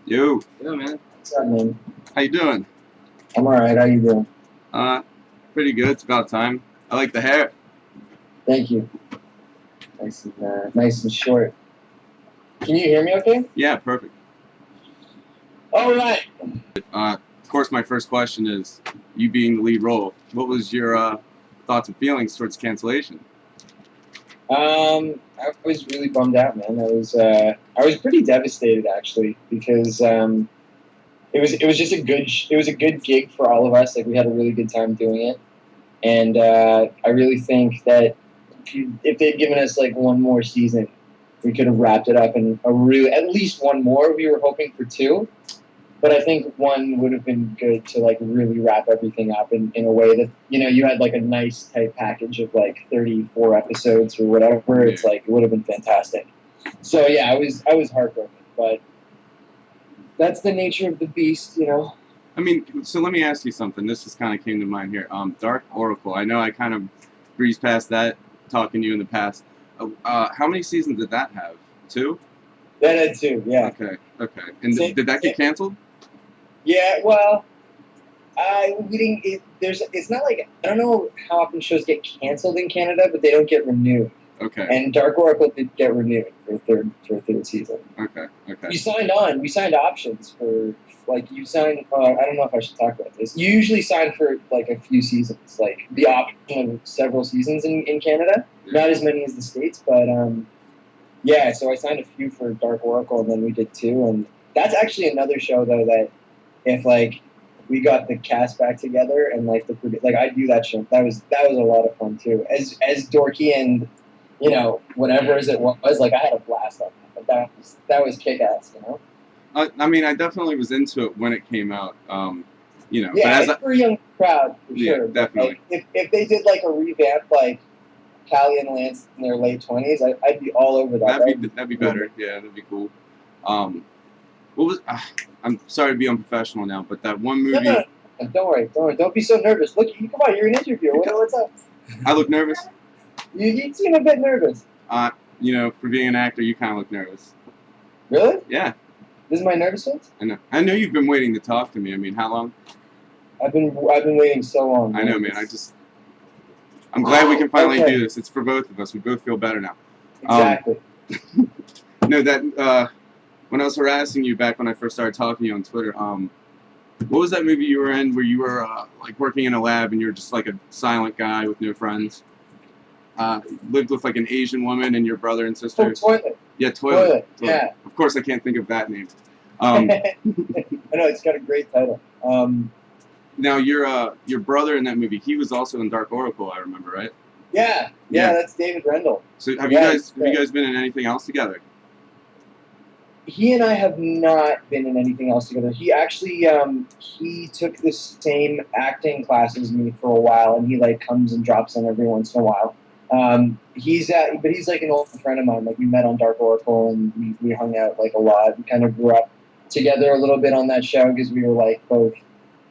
Yo, Yeah, man. What's up, man? how you doing? I'm alright. How you doing? Uh, pretty good. It's about time. I like the hair. Thank you. Nice and short. Can you hear me okay? Yeah, perfect. All right. Of course, my first question is, you being the lead role, what was your thoughts and feelings towards cancellation? I was really bummed out, man. I was pretty devastated actually because it was just it was a good gig for all of us. Like we had a really good time doing it, and I really think that if they'd given us like one more season, we could have wrapped it up in at least one more. We were hoping for two, but I think one would have been good to like really wrap everything up in a way that you had like a nice type package of like 34 episodes or whatever. It's like it would have been fantastic. So yeah, I was heartbroken, but that's the nature of the beast, I mean, so let me ask you something. This just kind of came to mind here. Dark Oracle. I know I kind of breezed past that talking to you in the past. How many seasons did that have? 2? That had two, yeah. Okay. And did that get canceled? Yeah, well, we didn't. It's not like I don't know how often shows get canceled in Canada, but they don't get renewed. Okay. And Dark Oracle did get renewed for a third season. Okay. We signed on. We signed options for like you signed. I don't know if I should talk about this. You usually sign for like a few seasons, like the option of several seasons in Canada. Yeah. Not as many as the States, but yeah. So I signed a few for Dark Oracle, and then we did 2, and that's actually another show though that if like we got the cast back together and like I'd do that show. That was a lot of fun too. As dorky and whatever as it was, like I had a blast on that. But that was kick ass, I mean, I definitely was into it when it came out. Yeah, but as it's for a young crowd for sure. Yeah, definitely. Like, if they did like a revamp, like Callie and Lance in their late 20s, I'd be all over that. That'd be better. Yeah, that'd be cool. What was? I'm sorry to be unprofessional now, but that one movie. No. Don't worry. Don't be so nervous. Look, come on, you're an interviewer. What's up? I look nervous. You seem a bit nervous. For being an actor, you kind of look nervous. Really? Yeah. This is my nervous face? I know you've been waiting to talk to me. I mean, how long? I've been waiting so long. I know, man. I'm glad we can finally do this. It's for both of us. We both feel better now. Exactly. When I was harassing you back when I first started talking to you on Twitter, what was that movie you were in where you were like working in a lab and you're just like a silent guy with no friends? Lived with like an Asian woman and your brother and sister. Oh, Toilet. Yeah, Toilet. Yeah. Of course, I can't think of that name. I know it's got a great title. Now your brother in that movie, he was also in Dark Oracle, I remember, right? Yeah, that's David Rendell. So have you guys been in anything else together? He and I have not been in anything else together. He actually he took the same acting class as me for a while, and he like comes and drops in every once in a while. He's like an old friend of mine. Like we met on Dark Oracle, and we hung out like a lot. We kind of grew up together a little bit on that show because we were like both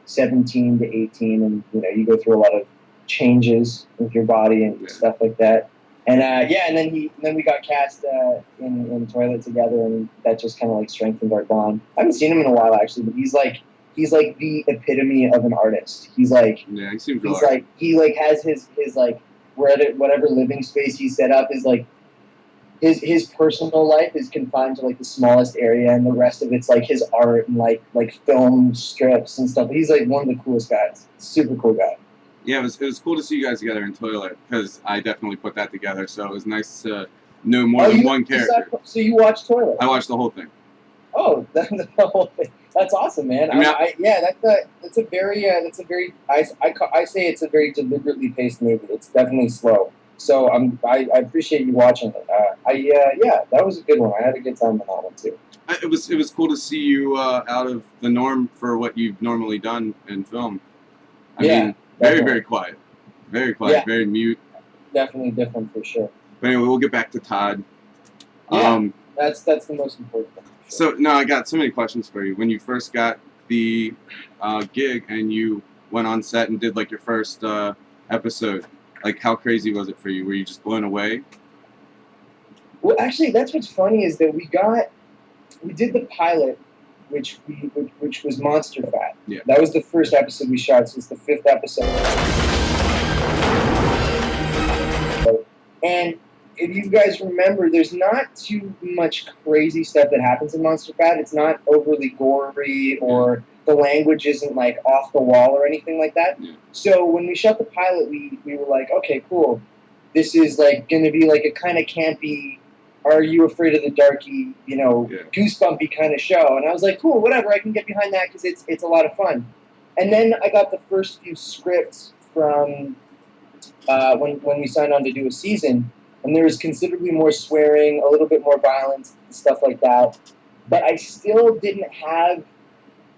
17 to 18, and you go through a lot of changes with your body and stuff like that. And and then we got cast in Toilet together, and that just kind of like strengthened our bond. I haven't seen him in a while actually, but he's like the epitome of an artist. He's like he seems he like has his like whatever living space he set up is like his personal life is confined to like the smallest area, and the rest of it's like his art and like film strips and stuff. He's like one of the coolest guys. Super cool guy. Yeah, it was cool to see you guys together in Toilet because I definitely put that together. So it was nice to know more than one character. So you watched Toilet? I watched the whole thing. Oh, the whole thing. That's awesome, man. That's a very I say it's a very deliberately paced movie. It's definitely slow. So I appreciate you watching it. That was a good one. I had a good time on that one too. It was cool to see you out of the norm for what you've normally done in film. I mean, very quiet, very mute. Definitely different for sure. But anyway, we'll get back to Todd. Yeah, that's the most important thing. Sure. So no, I got so many questions for you. When you first got the gig and you went on set and did like your first episode, like how crazy was it for you? Were you just blown away? Well, actually, that's what's funny is that we did the pilot which was Monster Fat. Yeah. That was the first episode we shot, so it's the 5th episode. And if you guys remember, there's not too much crazy stuff that happens in Monster Fat. It's not overly gory, or the language isn't like off the wall or anything like that. Yeah. So when we shot the pilot, we were like, okay, cool. This is like going to be like a kind of campy, Are You Afraid of the Darky, goosebumpy kind of show. And I was like, cool, whatever, I can get behind that because it's a lot of fun. And then I got the first few scripts from when we signed on to do a season, and there was considerably more swearing, a little bit more violence, stuff like that. But I still didn't have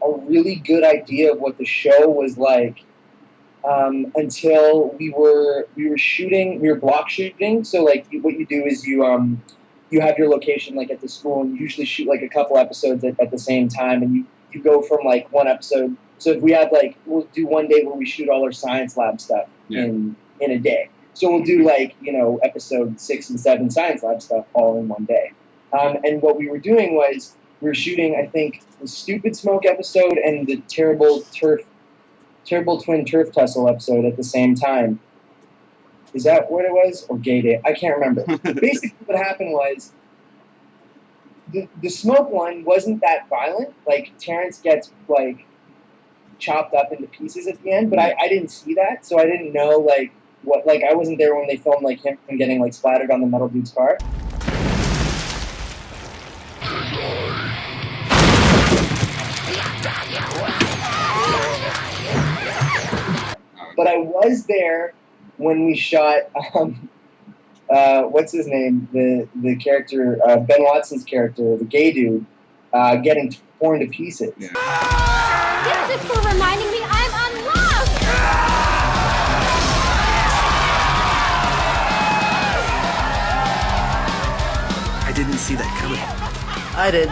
a really good idea of what the show was like until we were block shooting. So like what you do is you have your location like at the school, and you usually shoot like a couple episodes at the same time, and you go from like one episode. So if we have we'll do one day where we shoot all our science lab stuff in a day. So we'll do episode 6 and 7 science lab stuff all in one day. And what we were doing was we were shooting, I think, the Stupid Smoke episode and the Terrible Twin Turf Tussle episode at the same time. Is that what it was? Or Gay Day? I can't remember. Basically what happened was the Smoke one wasn't that violent. Like Terrence gets chopped up into pieces at the end, but I didn't see that, so I didn't know what I wasn't there when they filmed him getting splattered on the metal dude's car. But I was there when we shot what's his name, the character, Ben Watson's character, the gay dude, getting torn to pieces. This is for reminding me I'm unloved! I didn't see that coming. I did.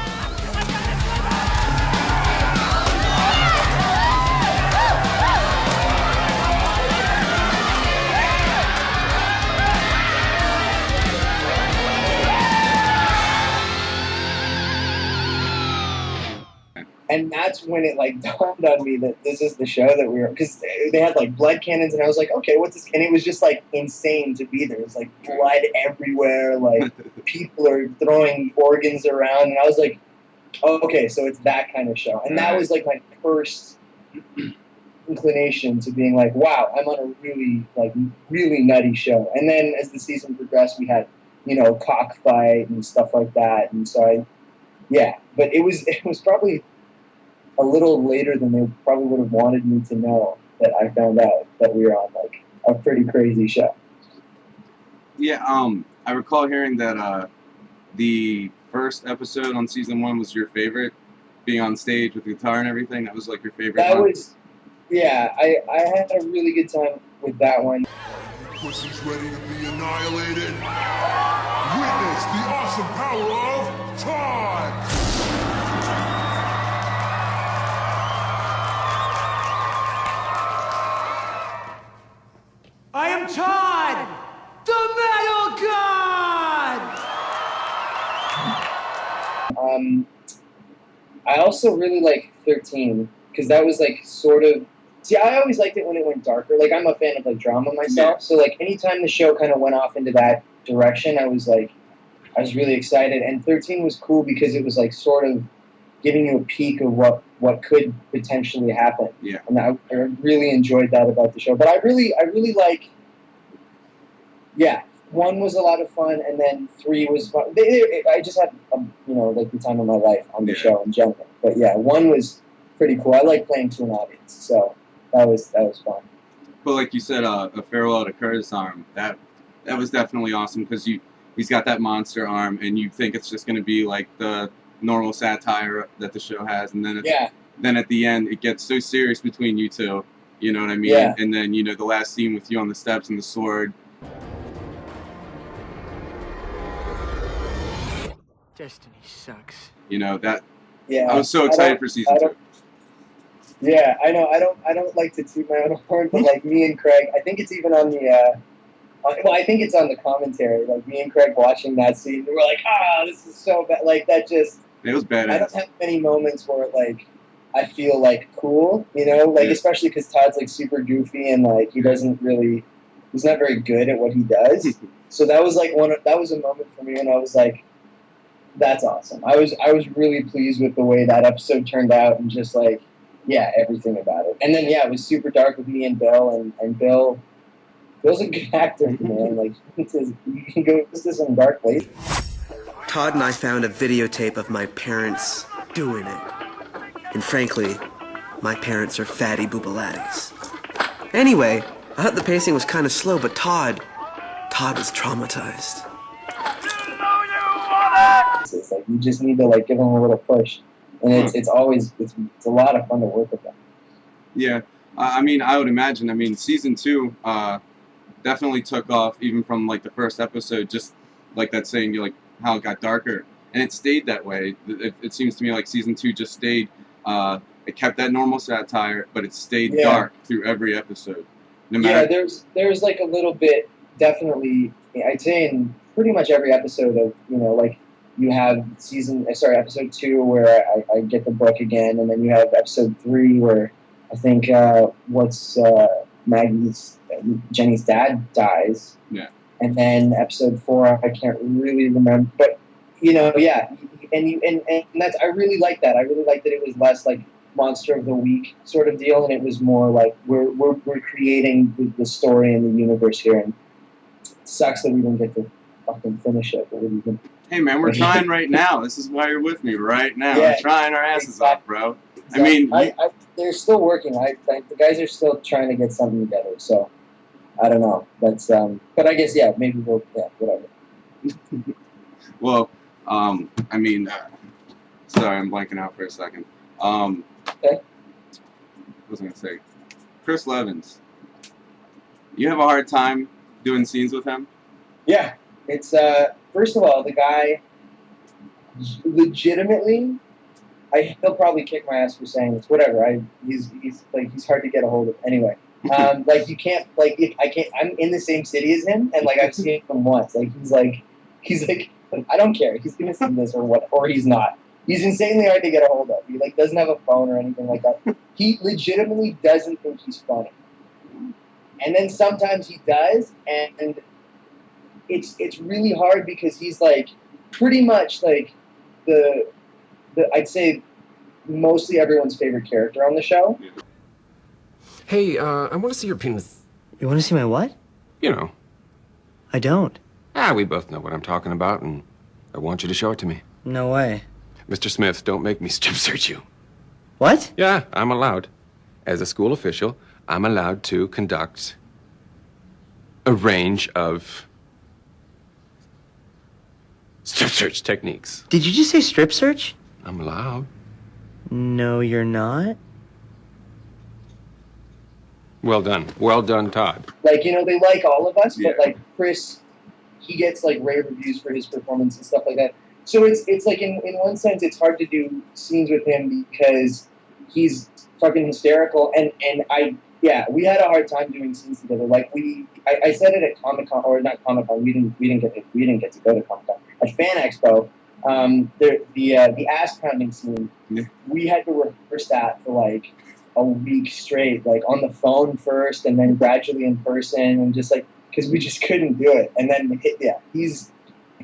And that's when it dawned on me that this is the show that we were, because they had blood cannons, and I was like, okay, what's this? And it was just insane to be there. It was blood everywhere, people are throwing organs around, and I was like, oh, okay, so it's that kind of show. And that was my first inclination to being wow, I'm on a really really nutty show. And then as the season progressed, we had cockfight and stuff like that, and so but it was probably a little later than they probably would have wanted me to know that I found out that we were on a pretty crazy show. Yeah, I recall hearing that the first episode on season 1 was your favorite, being on stage with the guitar and everything. That was your favorite. That was, I had a really good time with that one. Pussy's ready to be annihilated. Witness the awesome power of Todd. I am Todd, the Metal God! I also really like 13, because that was sort of... See, I always liked it when it went darker. I'm a fan of drama myself, so anytime the show kind of went off into that direction, I was really excited. And 13 was cool because it was sort of giving you a peek of what could potentially happen. Yeah. And I really enjoyed that about the show. But I really like... Yeah, 1 was a lot of fun, and then 3 was fun. I just had, the time of my life on the show in general. But yeah, 1 was pretty cool. I like playing to an audience, so that was fun. But like you said, a farewell to Curtis arm, that was definitely awesome, because he's got that monster arm, and you think it's just going to be the normal satire that the show has, and then then at the end it gets so serious between you two, you know what I mean? Yeah. And then the last scene with you on the steps and the sword. Destiny sucks. That. Yeah. I was so excited for season 2. Yeah, I know. I don't like to toot my own horn, but me and Craig, I think it's even on the. I think it's on the commentary. Me and Craig watching that scene, we're this is so bad. That just It was I don't badass. have many moments where like I feel like cool, you know, like Yeah. especially because Todd's like super goofy and like he doesn't really, he's not very good at what he does. So that was like that was a moment for me when I was like, that's awesome. I was really pleased with the way that episode turned out and just like, yeah, everything about it. And then yeah, it was super dark with me and Bill and Bill's a good actor, man. Like he can go to some dark places. Todd and I found a videotape of my parents doing it. And frankly, my parents are fatty boobalatties. Anyway, I thought the pacing was kind of slow, but Todd was traumatized. It's like you just need to like give them a little push, and it's always it's a lot of fun to work with them. Yeah, I mean, I would imagine. I mean, season 2 definitely took off even from like the first episode. Just like that saying, you like how it got darker, and it stayed that way. It seems to me like season 2 just stayed. It kept that normal satire, but it stayed dark through every episode. No matter. Yeah, there's like a little bit definitely. I'd say in pretty much every episode of like. You have episode 2 where I get the book again, and then you have episode 3 where I think Jenny's dad dies. Yeah. And then episode 4 I can't really remember, but yeah, and that's I really like that. I really like that it was less like monster of the week sort of deal, and it was more like we're creating the story and the universe here, and it sucks that we didn't get to fucking finish it, but we can. Hey man, we're trying right now. This is why you're with me right now. Yeah, we're trying our asses off, bro. Exactly. I mean, they're still working. The guys are still trying to get something together. So I don't know. That's but I guess maybe whatever. Well, I mean, sorry, I'm blanking out for a second. Okay. What was I gonna say? Chris Levins. You have a hard time doing scenes with him? Yeah, it's first of all, the guy legitimately, he'll probably kick my ass for saying this. Whatever. He's hard to get a hold of. Anyway, like you can't I can't. I'm in the same city as him, and like I've seen him once. Like he's like I don't care. He's gonna see this or he's not. He's insanely hard to get a hold of. He like doesn't have a phone or anything like that. He legitimately doesn't think he's funny, and then sometimes he does, and it's really hard because he's like pretty much like the I'd say mostly everyone's favorite character on the show. Hey, I want to see your penis. You want to see my what? You know. I don't. We both know what I'm talking about, and I want you to show it to me. No way. Mr. Smith, don't make me strip search you. What? Yeah, I'm allowed. As a school official, I'm allowed to conduct a range of strip search techniques. Did you just say strip search? I'm allowed. No, you're not. Well done. Well done, Todd. Like, they like all of us, Yeah. but like Chris, he gets like rave reviews for his performance and stuff like that. So it's like in one sense it's hard to do scenes with him because he's fucking hysterical and we had a hard time doing scenes together. Like I said it at Comic-Con, or not Comic-Con, we didn't get to go to Comic-Con. At Fan Expo, the ass pounding scene, we had to rehearse that for like a week straight, like on the phone first and then gradually in person, and just like because we just couldn't do it. And then he's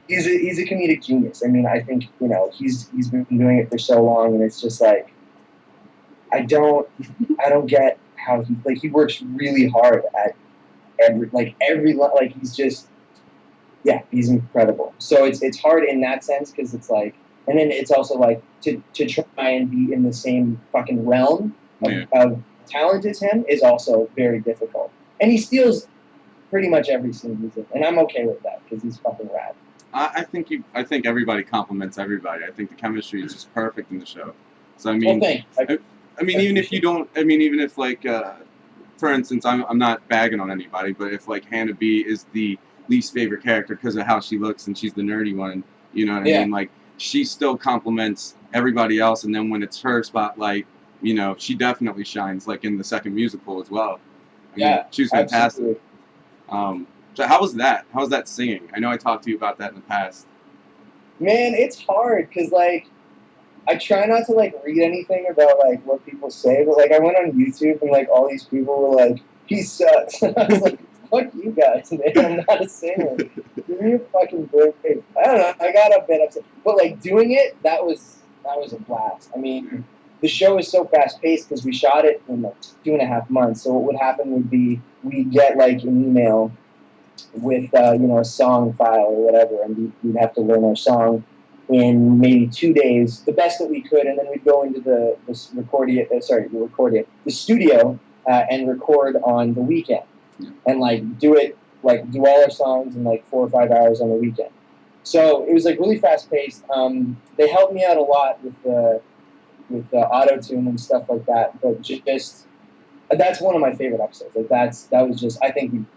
a comedic genius. I mean, I think he's been doing it for so long, and it's just like I don't get how he works really hard at every he's just he's incredible. So it's hard in that sense because it's like, and then it's also like to try and be in the same fucking realm of talent as him is also very difficult. And he steals pretty much every scene he's in, and I'm okay with that because he's fucking rad. I think everybody compliments everybody. I think the chemistry is just perfect in the show. So I mean, even if like, for instance, I'm not bagging on anybody, but if like Hannah B is the least favorite character because of how she looks and she's the nerdy one, you know what I mean? Like she still compliments everybody else, and then when it's her spotlight, she definitely shines. Like in the second musical as well. I mean, she was fantastic. Absolutely. So how was that? How was that singing? I know I talked to you about that in the past. Man, it's hard because like I try not to like read anything about like what people say, but like I went on YouTube and like all these people were like, "He sucks," and I was like, "Fuck you guys, man! I'm not a singer. Give me a fucking break." I don't know. I got a bit upset, but like doing it, that was a blast. I mean, the show is so fast paced because we shot it in like 2.5 months. So what would happen would be we'd get like an email with a song file or whatever, and we'd have to learn our song in maybe 2 days, the best that we could, and then we'd go into the studio and record on the weekend, and like do all our songs in like 4 or 5 hours on the weekend. So it was like really fast paced. They helped me out a lot with auto tune and stuff like that, but just that's one of my favorite episodes. Like that was just I think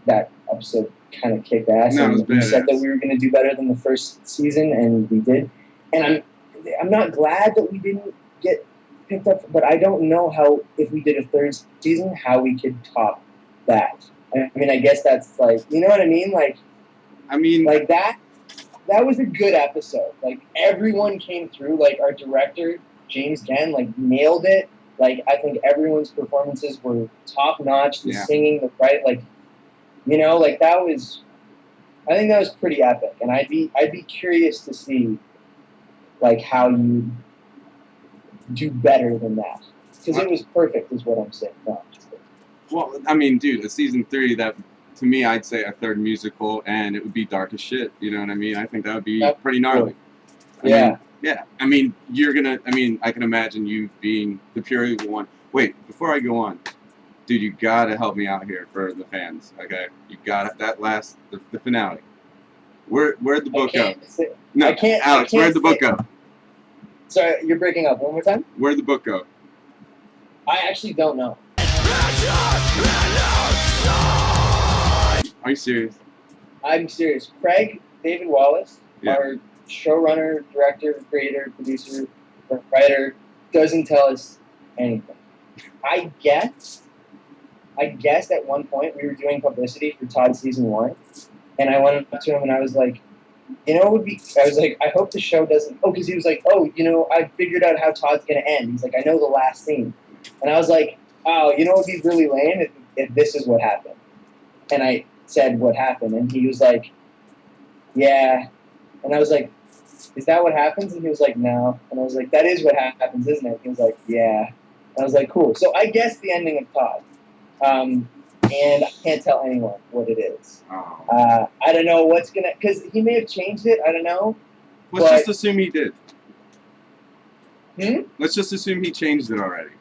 that episode kind of kicked ass, No, and we said that we were going to do better than the first season, and we did. And I'm not glad that we didn't get picked up, but I don't know how, if we did a third season, how we could top that. I mean, I guess that's like, you know what I mean? Like, like that was a good episode. Like everyone came through. Like our director James Gann like nailed it. Like I think everyone's performances were top notch. The singing, the right, like, like that was. I think that was pretty epic, and I'd be curious to see, like, how you do better than that, because it was perfect, is what I'm saying. No, well, I mean, dude, a season 3 that, to me, I'd say a third musical, and it would be dark as shit. You know what I mean? I think that would be pretty gnarly. Cool. Yeah. I mean, I can imagine you being the pure evil one. Wait, before I go on, dude, you gotta help me out here for the fans, okay? You got that the finale. Where'd the book go? No, Alex, where'd the book go? Sorry, you're breaking up. One more time? Where'd the book go? I actually don't know. Are you serious? I'm serious. Craig David Wallace, our showrunner, director, creator, producer, writer, doesn't tell us anything. I guess at one point we were doing publicity for Todd season 1, and I went up to him and I was like, I was like, I hope the show doesn't, because he was like, I figured out how Todd's going to end. He's like, I know the last scene. And I was like, oh, it would be really lame if this is what happened. And I said what happened, and he was like, yeah. And I was like, is that what happens? And he was like, no. And I was like, that is what happens, isn't it? He was like, yeah. And I was like, cool. So I guess the ending of Todd. And I can't tell anyone what it is. I don't know what's going to... Because he may have changed it. I don't know. Let's just assume he did. Hmm? Let's just assume he changed it already.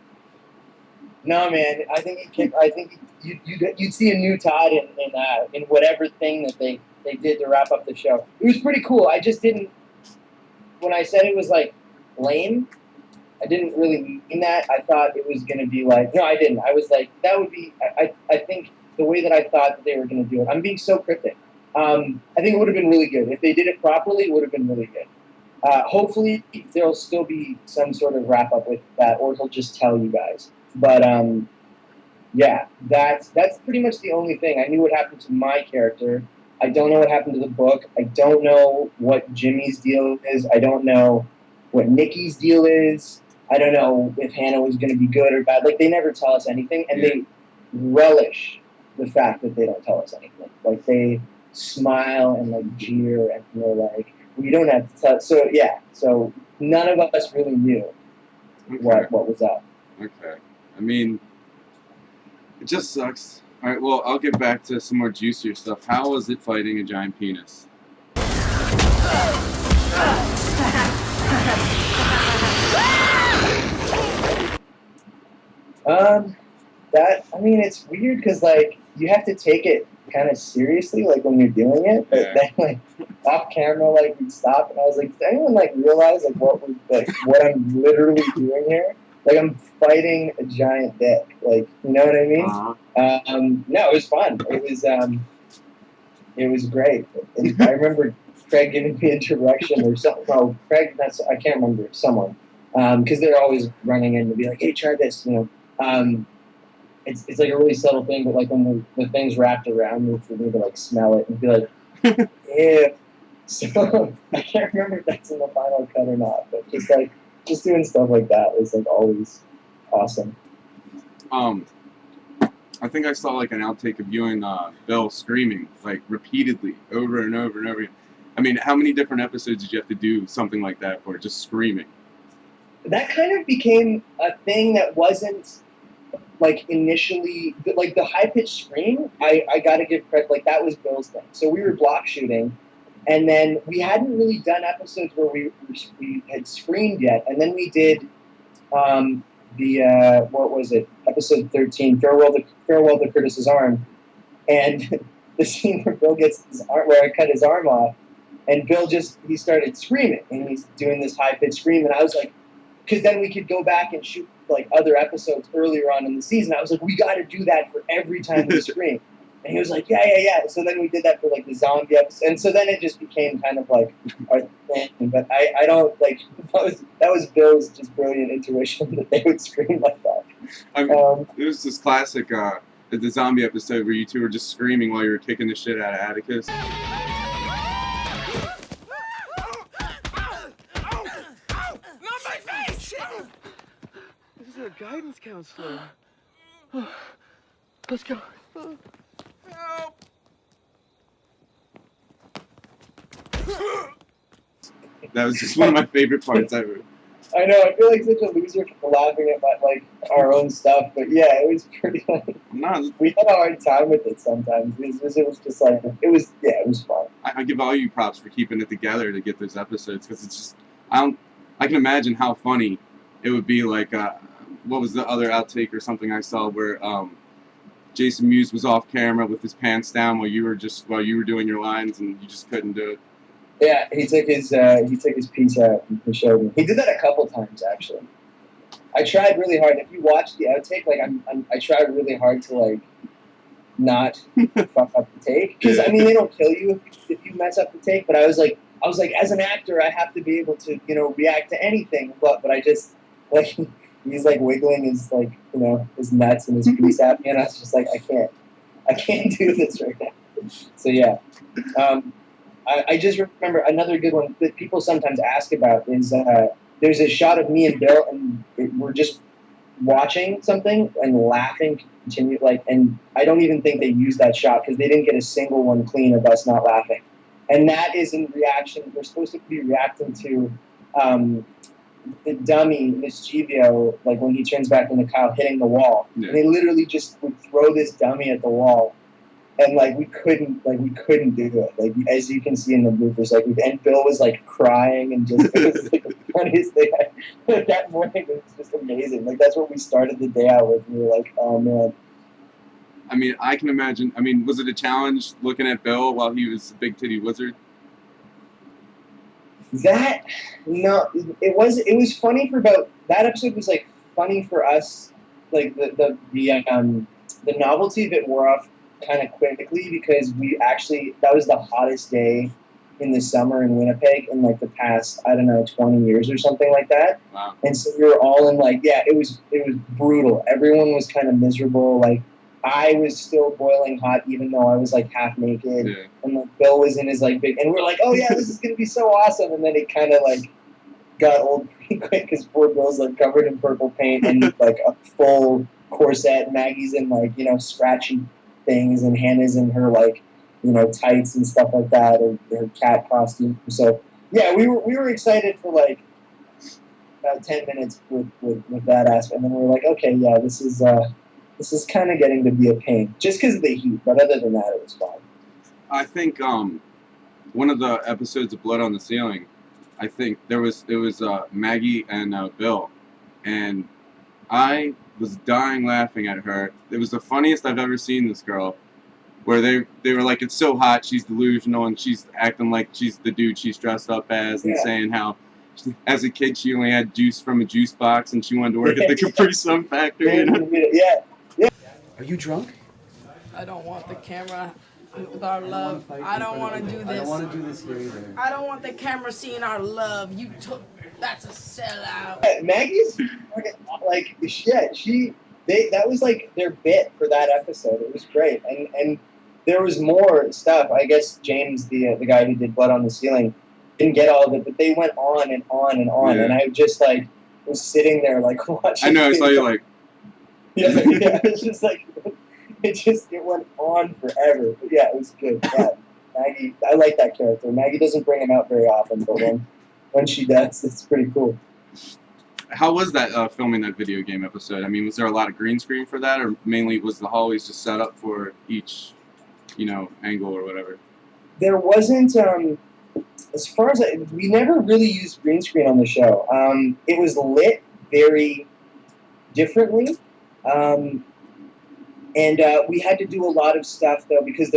No, man. I think you'd see a new Todd in whatever thing that they did to wrap up the show. It was pretty cool. I just didn't... When I said it was, like, lame, I didn't really mean that. I thought it was going to be like... No, I didn't. I was like, that would be... I think the way that I thought that they were going to do it... I'm being so cryptic. I think it would have been really good. If they did it properly, it would have been really good. Hopefully, there'll still be some sort of wrap-up with that, or he'll just tell you guys. But, yeah, that's pretty much the only thing. I knew what happened to my character. I don't know what happened to the book. I don't know what Jimmy's deal is. I don't know what Nikki's deal is. I don't know if Hannah was going to be good or bad. Like, they never tell us anything, and they relish the fact that they don't tell us anything. Like, they smile and, like, jeer, and they're like, we don't have to tell. So, yeah. So, none of us really knew what was up. Okay. I mean, it just sucks. All right, well, I'll get back to some more juicier stuff. How was it fighting a giant penis? It's weird because, like, you have to take it kind of seriously, like, when you're doing it. But then, like, off camera, like, we'd stop, and I was like, does anyone, like, realize, like, what I'm literally doing here? Like, I'm fighting a giant dick. Like, you know what I mean? Uh-huh. No, it was fun. It was great. And I remember Craig giving me a direction or something. No, Craig, I can't remember, someone. Because they're always running in to be like, hey, try this, It's like a really subtle thing, but like when the thing's wrapped around me for me to like smell it and be like, ew. So I can't remember if that's in the final cut or not, but just doing stuff like that was like always awesome. I think I saw like an outtake of you and Bill screaming like repeatedly over and over and over again. I mean, how many different episodes did you have to do something like that for? Just screaming. That kind of became a thing that wasn't like initially like the high pitched scream. I gotta give credit, like that was Bill's thing. So we were block shooting, and then we hadn't really done episodes where we had screamed yet, and then we did what was it, episode 13, farewell to Curtis's arm, and the scene where Bill gets his arm, where I cut his arm off, and Bill he started screaming, and he's doing this high pitched scream, and I was like, because then we could go back and shoot like other episodes earlier on in the season. I was like, we got to do that for every time we scream. And he was like, yeah. So then we did that for like the zombie episode, and so then it just became kind of like our thing. But I don't like that was Bill's just brilliant intuition that they would scream like that. I mean, it was this classic the zombie episode where you two were just screaming while you were kicking the shit out of Atticus. This is our guidance counselor. Let's go. Help! That was just one of my favorite parts ever. I know, I feel like such a loser for laughing at like our own stuff, but yeah, it was pretty like we had a hard time with it sometimes. It was just like it was fun. I give all you props for keeping it together to get those episodes, because it's just I can imagine how funny it would be. Like what was the other outtake or something I saw where Jason Mewes was off camera with his pants down while you were doing your lines and you just couldn't do it. Yeah, he took his piece out and showed me. He did that a couple times actually. I tried really hard. If you watch the outtake, like I tried really hard to like not fuck up the take, because I mean they don't kill you if you mess up the take. But I was like as an actor I have to be able to react to anything. But I just like he's like wiggling his like his nuts and his piece at me, and I was just like I can't do this right now. So yeah. I just remember another good one that people sometimes ask about is there's a shot of me and Bill, and we're just watching something and laughing and I don't even think they used that shot because they didn't get a single one clean of us not laughing. And that is in reaction. We're supposed to be reacting to the dummy Mischievio, like when he turns back into Kyle, hitting the wall. Yeah. And they literally just would throw this dummy at the wall. And like we couldn't do it. Like as you can see in the bloopers, and Bill was like crying and just it was like the funniest thing. That morning it was just amazing. Like that's what we started the day out with. We were like, oh man. I mean, I can imagine. I mean, was it a challenge looking at Bill while he was a big titty wizard? No, it was funny for about that episode was like funny for us. Like the novelty of it wore off kind of quickly because that was the hottest day in the summer in Winnipeg in like the past 20 years or something like that. Wow. And so we were all in it was brutal. Everyone was kind of miserable. Like I was still boiling hot even though I was like half naked. Yeah. And like Bill was in his like big, and we're like, oh yeah, this is gonna be so awesome. And then it kind of like got old pretty quick because poor Bill's like covered in purple paint and like a full corset. Maggie's in like scratchy things, and Hannah's in her like tights and stuff like that, or her cat costume. So yeah, we were excited for like about 10 minutes with that aspect, and then we were like, okay, yeah, this is kind of getting to be a pain just because of the heat. But other than that, it was fine. I think one of the episodes of Blood on the Ceiling, I think it was Maggie and Bill, and I was dying laughing at her. It was the funniest I've ever seen this girl, where they were like, it's so hot, she's delusional, and she's acting like she's the dude she's dressed up as, and saying how as a kid she only had juice from a juice box and she wanted to work at the Capri Sun factory. Yeah. Are you drunk? I don't want the camera with our love. I don't want to do this. I don't want to do this here either. I don't want the camera seeing our love. That's a sellout. Maggie's like shit. That was like their bit for that episode. It was great, and there was more stuff. I guess James, the guy who did Blood on the Ceiling, didn't get all of it, but they went on and on and on, and I just like was sitting there like watching. I know. I saw you like. Yeah, it's just like it went on forever. But yeah, it was good. Yeah, Maggie, I like that character. Maggie doesn't bring him out very often, but when she does, it's pretty cool. How was that filming that video game episode? I mean, was there a lot of green screen for that, or mainly was the hallways just set up for each, angle or whatever? There wasn't, as far as we never really used green screen on the show. It was lit very differently, and we had to do a lot of stuff though because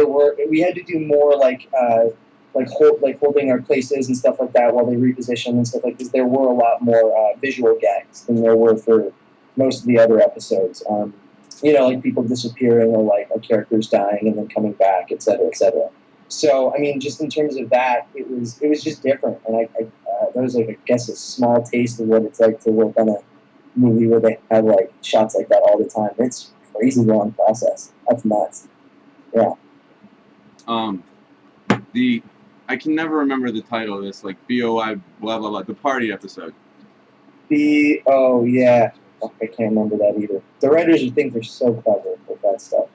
we had to do more like holding our places and stuff like that while they reposition and stuff like this. There were a lot more visual gags than there were for most of the other episodes. Like people disappearing or like our characters dying and then coming back, et cetera, et cetera. So, I mean, just in terms of that, it was just different. And there was like, I guess, a small taste of what it's like to work on a movie where they have like shots like that all the time. It's a crazy long process. That's nuts. Yeah. I can never remember the title of this, like BOI blah blah blah, the party episode. Oh yeah, I can't remember that either. The writers think they're so clever with that stuff.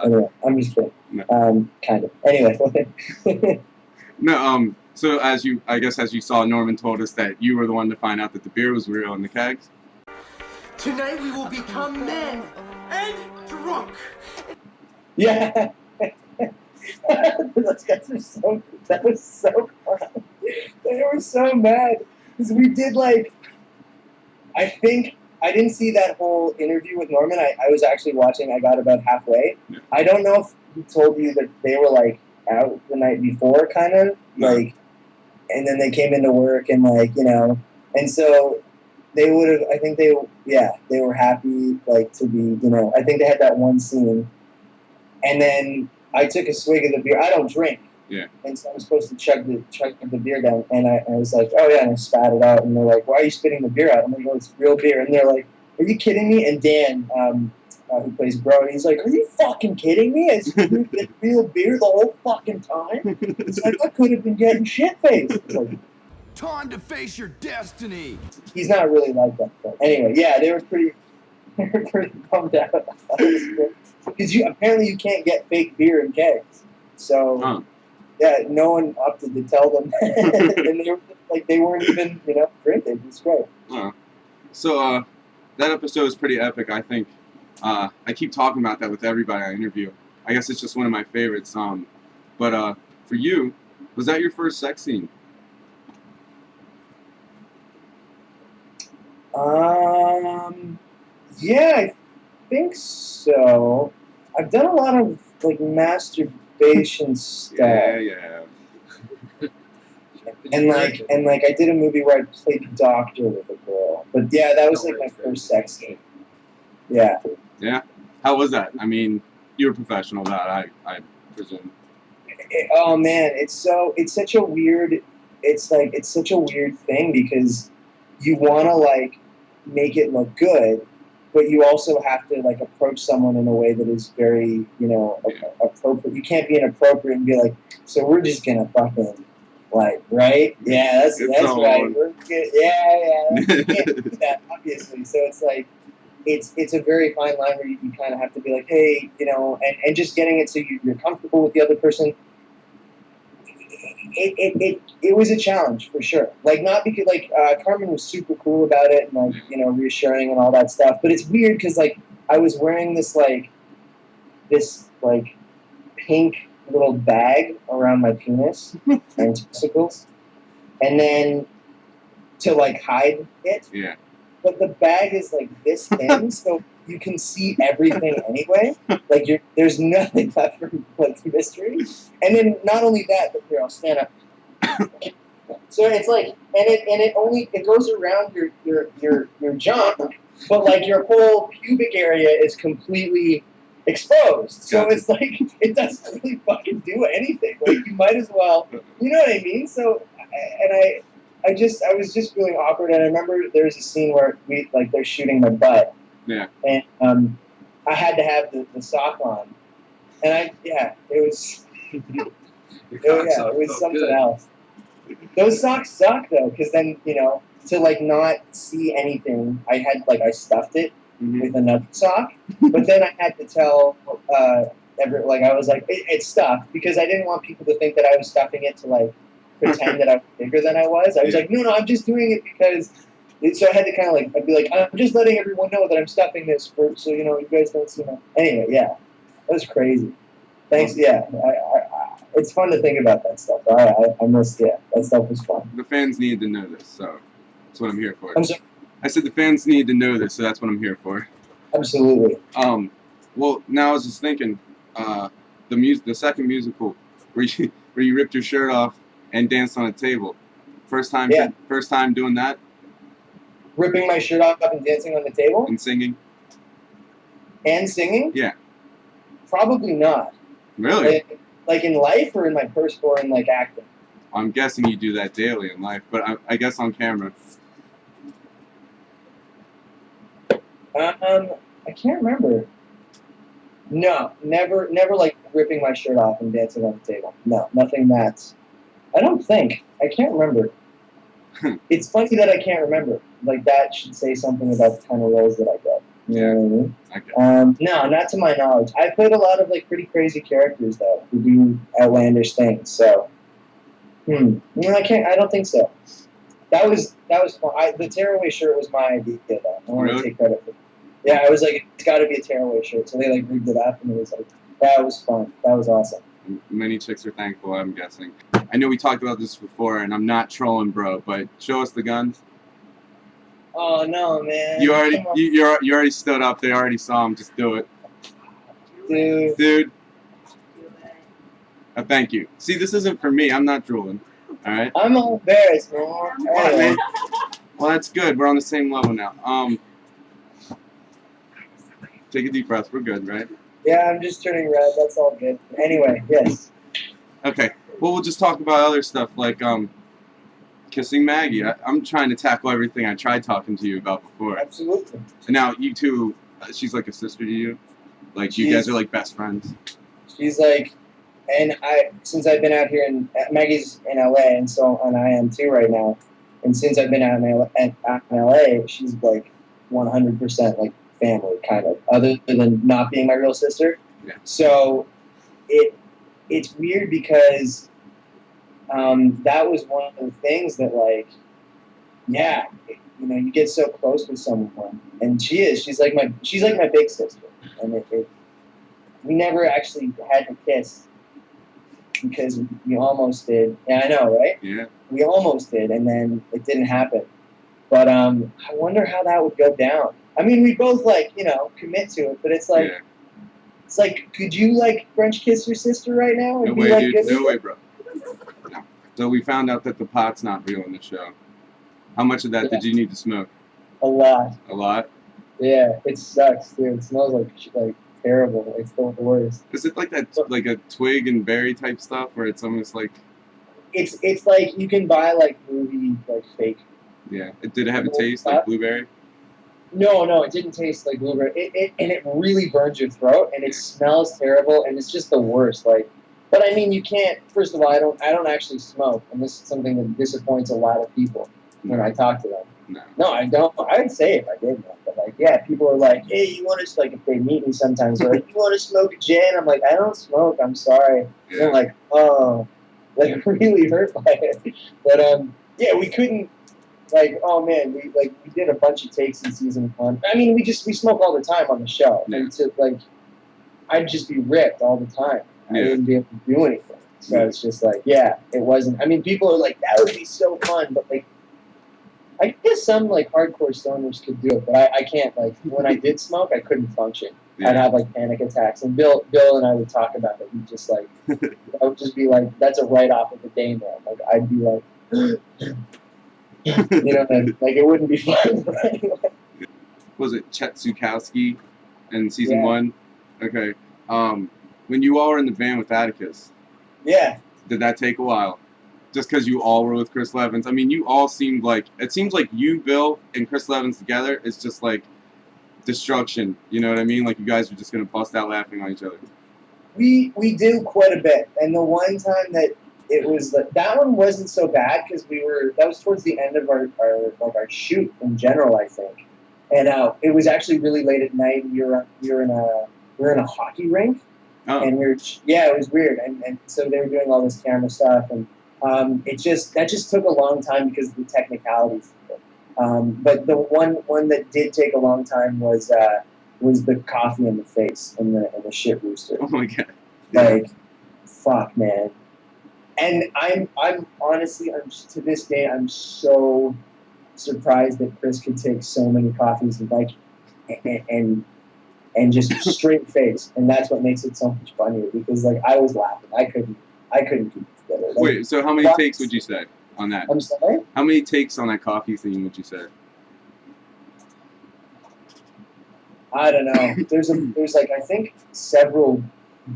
Anyway, I'm just kidding. No. Kind of. Anyway. No. So as you saw, Norman told us that you were the one to find out that the beer was real in the kegs. Tonight we will become men and drunk. Yeah. Those guys are that was so fun. They were so mad because we did I think I didn't see that whole interview with Norman. I was actually watching. I got about halfway. Yeah. I don't know if he told you that they were out the night before, kind of and then they came into work and and so they would have. I think they were happy to be. I think they had that one scene, and then I took a swig of the beer. I don't drink. Yeah. And so I was supposed to chug the beer down, and I was like, oh yeah, and I spat it out, and they're like, why are you spitting the beer out? I'm like, oh, it's real beer, and they're like, are you kidding me? And Dan, who plays Bro, he's like, are you fucking kidding me? It's real beer the whole fucking time? It's like, I could have been getting shit-faced. Like, time to face your destiny. He's not really like that, but anyway, yeah, they were pretty bummed out. Because apparently you can't get fake beer in kegs, so yeah, no one opted to tell them, and they were they weren't even drinking. It's great. So that episode is pretty epic. I think I keep talking about that with everybody I interview. I guess it's just one of my favorites. But for you, was that your first sex scene? Yeah, I think so. I've done a lot of masturbation stuff. Yeah. And I did a movie where I played doctor with a girl. But yeah, that was my first sex scene. Yeah. Yeah. How was that? I mean, you were professional about it, I presume. Oh man, it's such a weird thing because you want to make it look good, but you also have to approach someone in a way that is very appropriate. You can't be inappropriate and be like, so we're just gonna fucking right? Yeah, that's right. We're good. Yeah. You can't do that obviously. So it's a very fine line where you kind of have to be like, hey, and just getting it so you're comfortable with the other person. It was a challenge for sure. Not because Carmen was super cool about it and reassuring and all that stuff. But it's weird because I was wearing this pink little bag around my penis and testicles, and then to hide it. Yeah. But the bag is this thin, so you can see everything anyway. There's nothing left for mystery. And then not only that, but here I'll stand up. So it's it goes around your junk, but your whole pubic area is completely exposed. So it's it doesn't really fucking do anything. You might as well, you know what I mean? So I was just feeling awkward, and I remember there was a scene where they're shooting my butt. Yeah. And I had to have the sock on, it was, it was something else. Those socks suck though, because then to like not see anything, I stuffed it with another sock, but then I had to tell I was like it's stuffed because I didn't want people to think that I was stuffing it to like pretend that I was bigger than I was. I was like, no, I'm just doing it because. So I had to kind of I'd be like, I'm just letting everyone know that I'm stuffing this so you guys don't see me. Anyway, yeah, that was crazy. Thanks, yeah. It's fun to think about that stuff. I missed, that stuff was fun. The fans need to know this, so that's what I'm here for. I'm sorry? I said the fans need to know this, so that's what I'm here for. Absolutely. Well, now I was just thinking, the second musical where you ripped your shirt off and danced on a table. First time doing that. Ripping my shirt off and dancing on the table? And singing? And singing? Yeah. Probably not. Really? Like in life or in my personal or in like acting? I'm guessing you do that daily in life, but I guess on camera. I can't remember. No, never like ripping my shirt off and dancing on the table. No, nothing that's... I don't think. I can't remember. It's funny that I can't remember. Like, that should say something about the kind of roles that I get. You know what I mean? No, not to my knowledge. I played a lot of, like, pretty crazy characters, though, who do outlandish things, so... No, I don't think so. That was fun. The tearaway shirt was my idea, though. I want to take credit for it. Yeah, I was like, it's got to be a tearaway shirt, so they, like, rigged it up, and it was like, that was fun. That was awesome. Many chicks are thankful, I'm guessing. I know we talked about this before, and I'm not trolling, bro, but show us the guns. Oh, no, man. You already stood up. They already saw him. Just do it. Dude. Thank you. See, this isn't for me. I'm not drooling. All right? I'm all embarrassed, man. Anyway. Well, that's good. We're on the same level now. Take a deep breath. We're good, right? Yeah, I'm just turning red. That's all good. Anyway, yes. Okay. Well, we'll just talk about other stuff like kissing Maggie. I'm trying to tackle everything I tried talking to you about before. Absolutely. And now you two, she's like a sister to you. Like you guys are like best friends. She's like, and since I've been out here in Maggie's in LA, and I am too right now. And since I've been out in LA, she's like 100% like family kind of, other than not being my real sister. Yeah. So it's weird because that was one of the things that like, yeah, you get so close with someone, and she's like my big sister, and we never actually had to kiss because we almost did. Yeah, I know, right? Yeah. We almost did, and then it didn't happen. But I wonder how that would go down. I mean, we both commit to it, but it's like. Yeah. It's like, could you, like, French kiss your sister right now? No way, like, dude. No way, bro. No. So we found out that the pot's not real in the show. How much of that did you need to smoke? A lot. A lot? Yeah, it sucks, dude. It smells like terrible. It's the worst. Is it like that, like a twig and berry type stuff, where it's almost like... It's like you can buy, like, movie, like, fake. Yeah. Did it have a taste like blueberry? No, it didn't taste like blueberry. It really burns your throat, and it smells terrible, and it's just the worst. Like, but I mean, you can't. First of all, I don't actually smoke, and this is something that disappoints a lot of people when I talk to them. No, I don't. I'd say if I did, but like, yeah, people are like, hey, you want to, like, if they meet me sometimes, they're like, you want to smoke a J? I'm like, I don't smoke. I'm sorry. And they're like, oh, like really hurt by it. But yeah, we couldn't. Like, oh man, we did a bunch of takes in season 1. I mean, we smoke all the time on the show, and like, I'd just be ripped all the time. I wouldn't be able to do anything. So it's just like, yeah, it wasn't. I mean, people are like, that would be so fun, but like, I guess some like hardcore stoners could do it, but I can't. Like, when I did smoke, I couldn't function. Yeah. I'd have like panic attacks, and Bill and I would talk about it. We'd just like, I would just be like, that's a write off of the day, man. Like, I'd be like. Like it wouldn't be fun. Anyway. Was it Chet Zukowski in season 1? Okay. When you all were in the van with Atticus. Yeah. Did that take a while? Just because you all were with Chris Levins. I mean, you all seemed like, it seems like you, Bill, and Chris Levins together is just like destruction. You know what I mean? Like you guys are just gonna bust out laughing on each other. We do quite a bit, and the one time that it was that one wasn't so bad because that was towards the end of our shoot in general, I think, and it was actually really late at night. We were in a hockey rink, and it was weird, and so they were doing all this camera stuff, and that just took a long time because of the technicalities of it. But the one that did take a long time was the coffee in the face and the shit rooster. Oh my god! Like, fuck, man. And I'm honestly, to this day, I'm so surprised that Chris could take so many coffees and just straight face, and that's what makes it so much funnier because like I was laughing, I couldn't keep it together. Like, wait, so how many takes would you say on that? I'm sorry? How many takes on that coffee theme would you say? I don't know. There's like I think several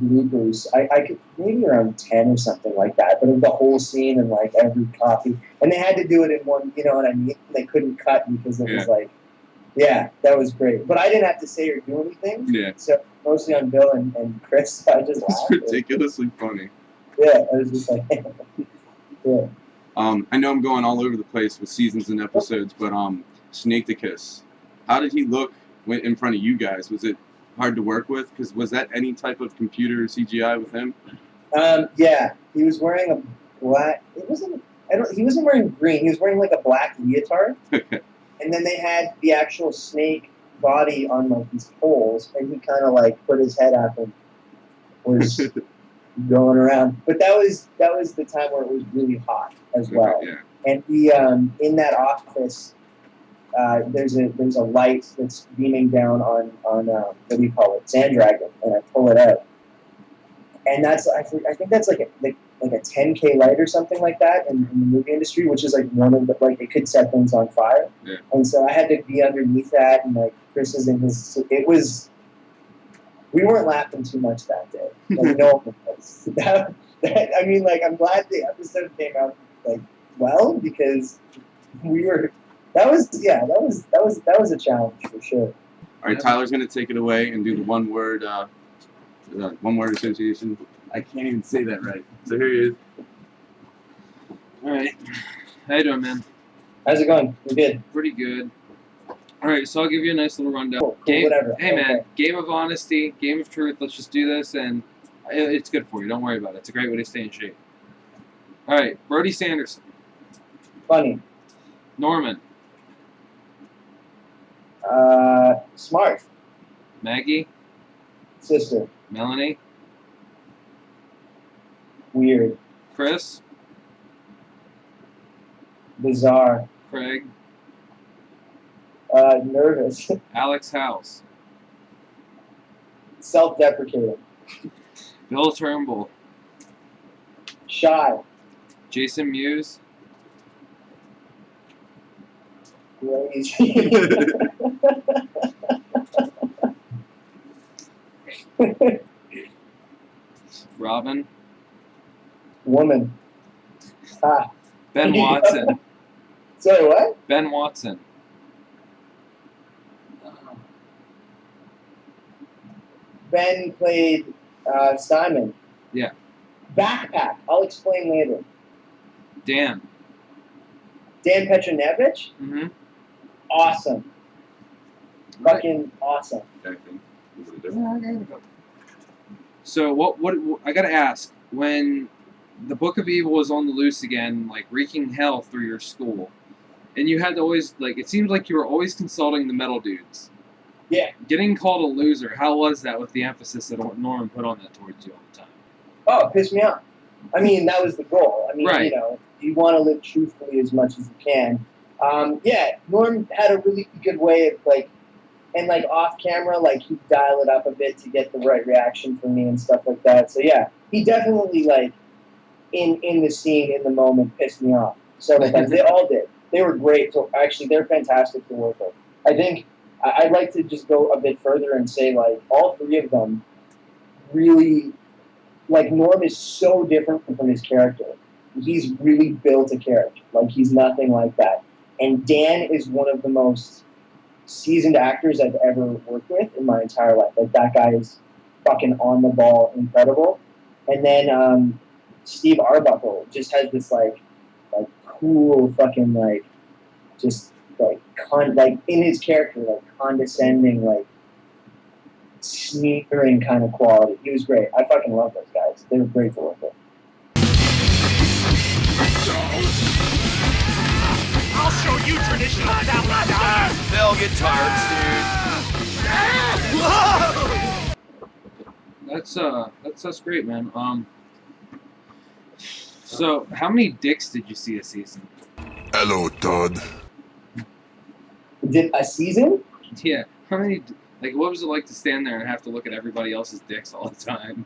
bloopers. I could maybe around 10 or something like that. But of the whole scene and like every copy, and they had to do it in one. You know what I mean? They couldn't cut because it was like, yeah, that was great. But I didn't have to say or do anything. Yeah. So mostly on Bill and Chris. So I just laughed. It's ridiculously funny. Yeah, I was just like, yeah. I know I'm going all over the place with seasons and episodes, but Snake the Kiss, how did he look in front of you guys? Was it hard to work with? Because was that any type of computer CGI with him? Yeah, he was wearing a black. It wasn't. He wasn't wearing green. He was wearing like a black leotard, and then they had the actual snake body on like these poles, and he kind of like put his head up and was going around. But that was the time where it was really hot as well. Yeah. And he in that office. There's a light that's beaming down on what do you call it, Sand Dragon, and I pull it out, and I think that's like a 10K light or something like that in the movie industry, which is like one of the it could set things on fire. Yeah. And so I had to be underneath that, and like Chris is in his. We weren't laughing too much that day. Like no one was. I mean, like I'm glad the episode came out like well because we were. That was a challenge for sure. All right, Tyler's gonna take it away and do the one word association. I can't even say that right. So here he is. All right, how you doing, man? How's it going? We're good. Pretty good. All right, so I'll give you a nice little rundown. Cool, whatever. Hey, man, game of honesty, game of truth. Let's just do this, and it's good for you. Don't worry about it. It's a great way to stay in shape. All right, Brody Sanderson. Funny. Norman. Smart. Maggie. Sister. Melanie. Weird. Chris. Bizarre. Craig. Nervous. Alex House. Self-deprecating. Bill Turnbull. Shy. Jason Mewes. Crazy. Robin. Woman. Ah. Ben Watson. Sorry, what? Ben Watson. Ben played Simon. Yeah. Backpack. I'll explain later. Dan. Dan Petronevich? Mm-hmm. Awesome. Fucking awesome. So what I gotta ask, when the Book of Evil was on the loose again, like wreaking hell through your school, and you had to always, like, it seemed like you were always consulting the metal dudes. Yeah. Getting called a loser, how was that with the emphasis that Norman put on that towards you all the time? Oh, it pissed me off. I mean, that was the goal. I mean, right. You know, you want to live truthfully as much as you can. Yeah, Norm had a really good way of, like, and, like, off camera, like, he'd dial it up a bit to get the right reaction from me and stuff like that. So, yeah, he definitely, like, in the scene, in the moment, pissed me off several times. They all did. They were great. So, actually, they're fantastic to work with. I think I'd like to just go a bit further and say, like, all three of them really, like, Norm is so different from his character. He's really built a character. Like, he's nothing like that. And Dan is one of the most seasoned actors I've ever worked with in my entire life. Like, that guy is fucking on the ball, incredible. And then Steve Arbuckle just has this like cool fucking like just like like in his character like condescending like sneering kind of quality. He was great. I fucking love those guys. They were great to work with. I'll show you traditional down. They'll get tired, That's great, man. So how many dicks did you see a season? Hello, Todd. Did a season? Yeah. How many? Like, what was it like to stand there and have to look at everybody else's dicks all the time?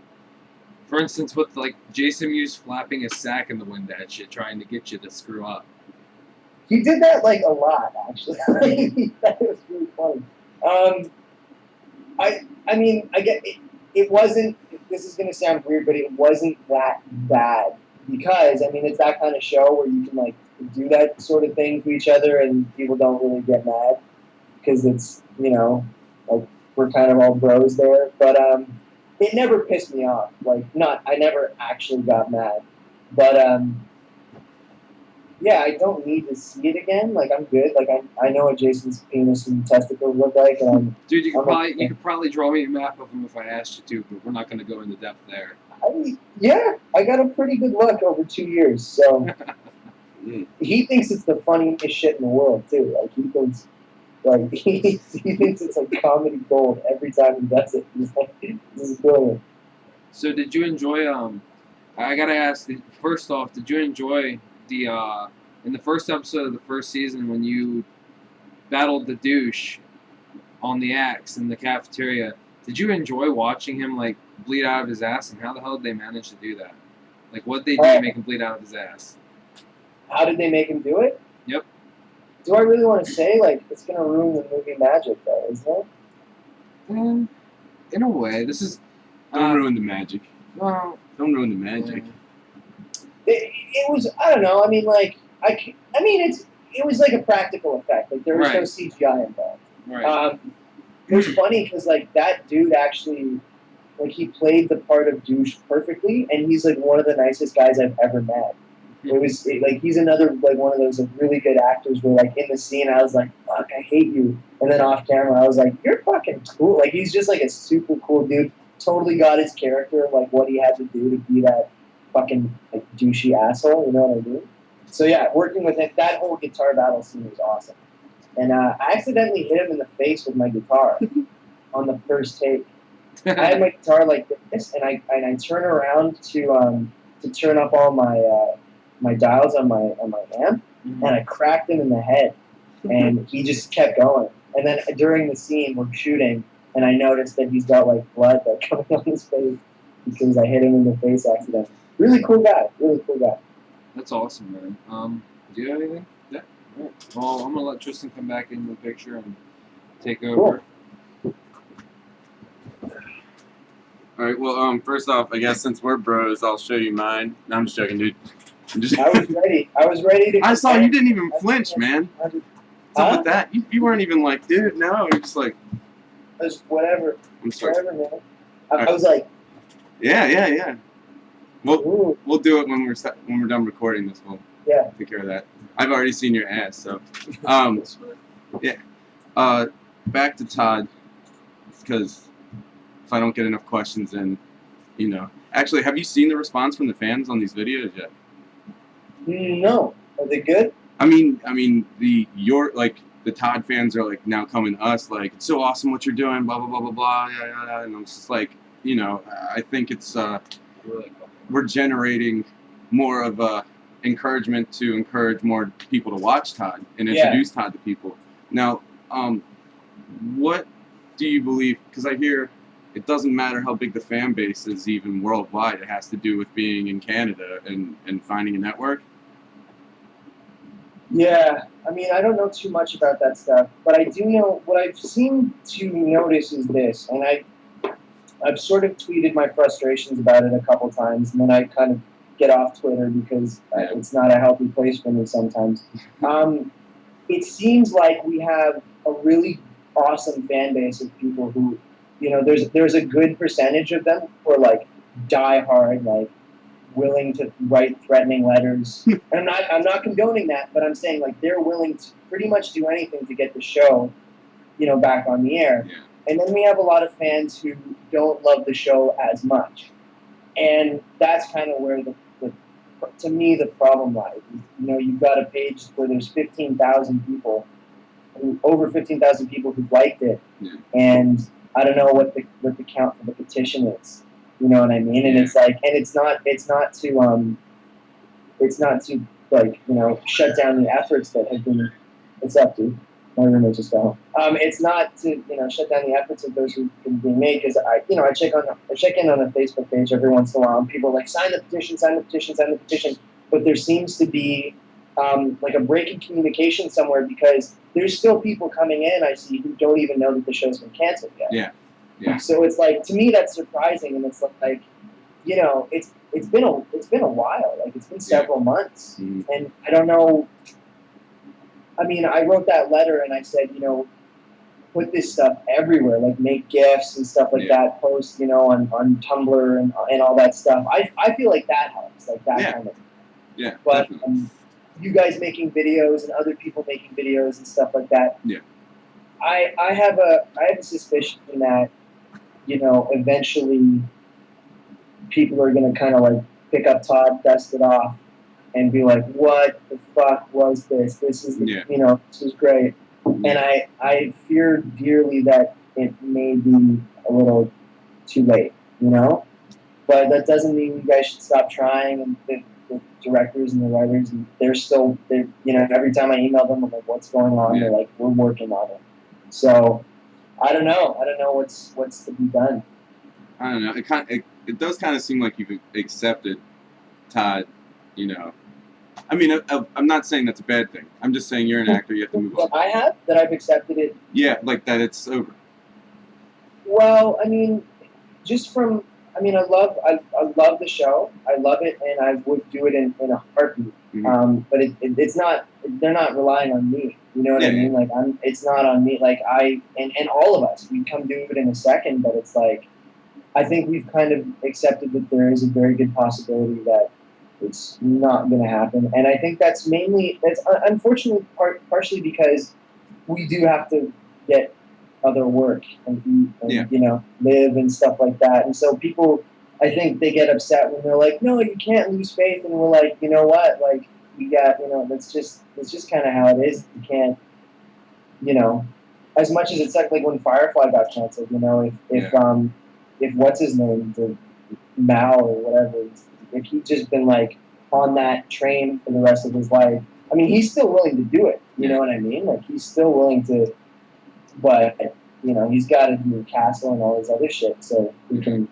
For instance, with like Jason Mewes flapping his sack in the wind at shit, trying to get you to screw up. He did that like a lot, actually. That was really funny. I mean, I get it. It wasn't. This is gonna sound weird, but it wasn't that bad because I mean, it's that kind of show where you can like do that sort of thing to each other, and people don't really get mad because it's like we're kind of all bros there. But it never pissed me off. Like, I never actually got mad, but yeah, I don't need to see it again. Like, I'm good. Like, I know what Jason's penis and testicles look like, and I'm... Dude, you could probably draw me a map of them if I asked you to, but we're not going to go into depth there. Yeah, I got a pretty good look over 2 years, so... He thinks it's the funniest shit in the world, too. Like, he thinks... Like, he thinks it's like comedy gold every time he does it. He's like, this is brilliant. So, did you enjoy, I gotta ask, first off, did you enjoy in the first episode of the first season when you battled the douche on the axe in the cafeteria, did you enjoy watching him like bleed out of his ass, and how the hell did they manage to do that? Like, what did they do to make him bleed out of his ass? How did they make him do it? Yep. Do I really want to say? Like, it's gonna ruin the movie magic, though, isn't it? In a way, this is don't ruin the magic. Well, don't ruin the magic. It was, I don't know, I mean, like, it was like a practical effect. Like, there was no CGI involved. Right. It was funny because, like, that dude actually, like, he played the part of douche perfectly, and he's, like, one of the nicest guys I've ever met. It was, like, he's another, like, one of those like, really good actors where, like, in the scene, I was like, fuck, I hate you. And then off camera, I was like, you're fucking cool. Like, he's just, like, a super cool dude. Totally got his character, like, what he had to do to be that fucking like douchey asshole, you know what I mean? So yeah, working with him, that whole guitar battle scene was awesome. And I accidentally hit him in the face with my guitar on the first take. I had my guitar like this, and I turn around to turn up all my dials on my amp, and I cracked him in the head, and he just kept going. And then during the scene, we're shooting, and I noticed that he's got like blood like coming on his face because I hit him in the face accidentally. Really cool guy. Really cool guy. That's awesome, man. Do you have anything? Yeah. All right. Well, I'm gonna let Tristan come back into the picture and take over. Cool. All right. Well, first off, I guess since we're bros, I'll show you mine. No, I'm just joking, dude. I was ready. I was ready to. I saw you didn't even flinch, man. What's up with that? You weren't even like, dude. No, you're just like. Just whatever. I'm sorry. Whatever, man. I was like. Yeah. We'll do it when we're done recording this. We'll take care of that. I've already seen your ass, so yeah. Back to Todd, because if I don't get enough questions, then Actually, have you seen the response from the fans on these videos yet? No. Are they good? I mean, the Todd fans are like now coming to us like, it's so awesome what you're doing, blah blah blah blah blah, yeah, and I'm just like, I think it's we're generating more of a encouragement to encourage more people to watch Todd and introduce Todd to people. Now, what do you believe? Because I hear it doesn't matter how big the fan base is, even worldwide. It has to do with being in Canada and finding a network. Yeah, I mean, I don't know too much about that stuff, but I do know what I've seen to notice is this, and I've sort of tweeted my frustrations about it a couple times, and then I kind of get off Twitter because it's not a healthy place for me sometimes. It seems like we have a really awesome fan base of people who you know, there's a good percentage of them who are like die hard, like willing to write threatening letters. And I'm not condoning that, but I'm saying like they're willing to pretty much do anything to get the show, you know, back on the air. Yeah. And then we have a lot of fans who don't love the show as much. And that's kind of where to me, the problem lies. You know, you've got a page where there's 15,000 people, over 15,000 people who liked it. Yeah. And I don't know what the count for the petition is. You know what I mean? And it's like, and it's not to like, you know, shut down the efforts that have been accepted. My roommate just fell. It's not to, you know, shut down the efforts of those who've been being made, because I check in on a Facebook page every once in a while, and people are like, sign the petition, sign the petition, sign the petition. But there seems to be like a break in communication somewhere, because there's still people coming in, I see, who don't even know that the show's been canceled yet. Yeah. Yeah. So it's like, to me, that's surprising, and it's like, you know, it's been a while, like it's been several months, and I don't know. I mean, I wrote that letter and I said, you know, put this stuff everywhere, like make GIFs and stuff like that, post, you know, on Tumblr and all that stuff. I feel like that helps, like that kind of thing. Yeah. But you guys making videos and other people making videos and stuff like that. Yeah. I have a suspicion that, you know, eventually people are going to kind of like pick up Todd, dust it off, and be like, what the fuck was this? This is, you know, this is great. And I fear dearly that it may be a little too late, you know? But that doesn't mean you guys should stop trying, and the directors and the writers, and they're you know, every time I email them, I'm like, what's going on? They're like, we're working on it. So, I don't know what's to be done. I don't know. It does kind of seem like you've accepted Todd, you know. I mean, I'm not saying that's a bad thing. I'm just saying you're an actor, you have to move on. That I've accepted it. Yeah, like that it's over. Well, I mean, I love the show. I love it, and I would do it in a heartbeat. But it's not, they're not relying on me. You know what I mean? Like, it's not on me. Like, and all of us, we come do it in a second, but it's like, I think we've kind of accepted that there is a very good possibility that it's not going to happen. And I think that's unfortunately partially because we do have to get other work and eat and, you know, live and stuff like that. And so people, I think they get upset when they're like, no, you can't lose faith. And we're like, you know what? Like, we got, you know, that's just kind of how it is. You can't, you know, as much as it's like when Firefly got canceled, you know, if what's his name, the Mal or whatever, if he'd just been like on that train for the rest of his life, I mean, he's still willing to do it. You know what I mean? Like, he's still willing to, but, you know, he's got to do the castle and all this other shit so we can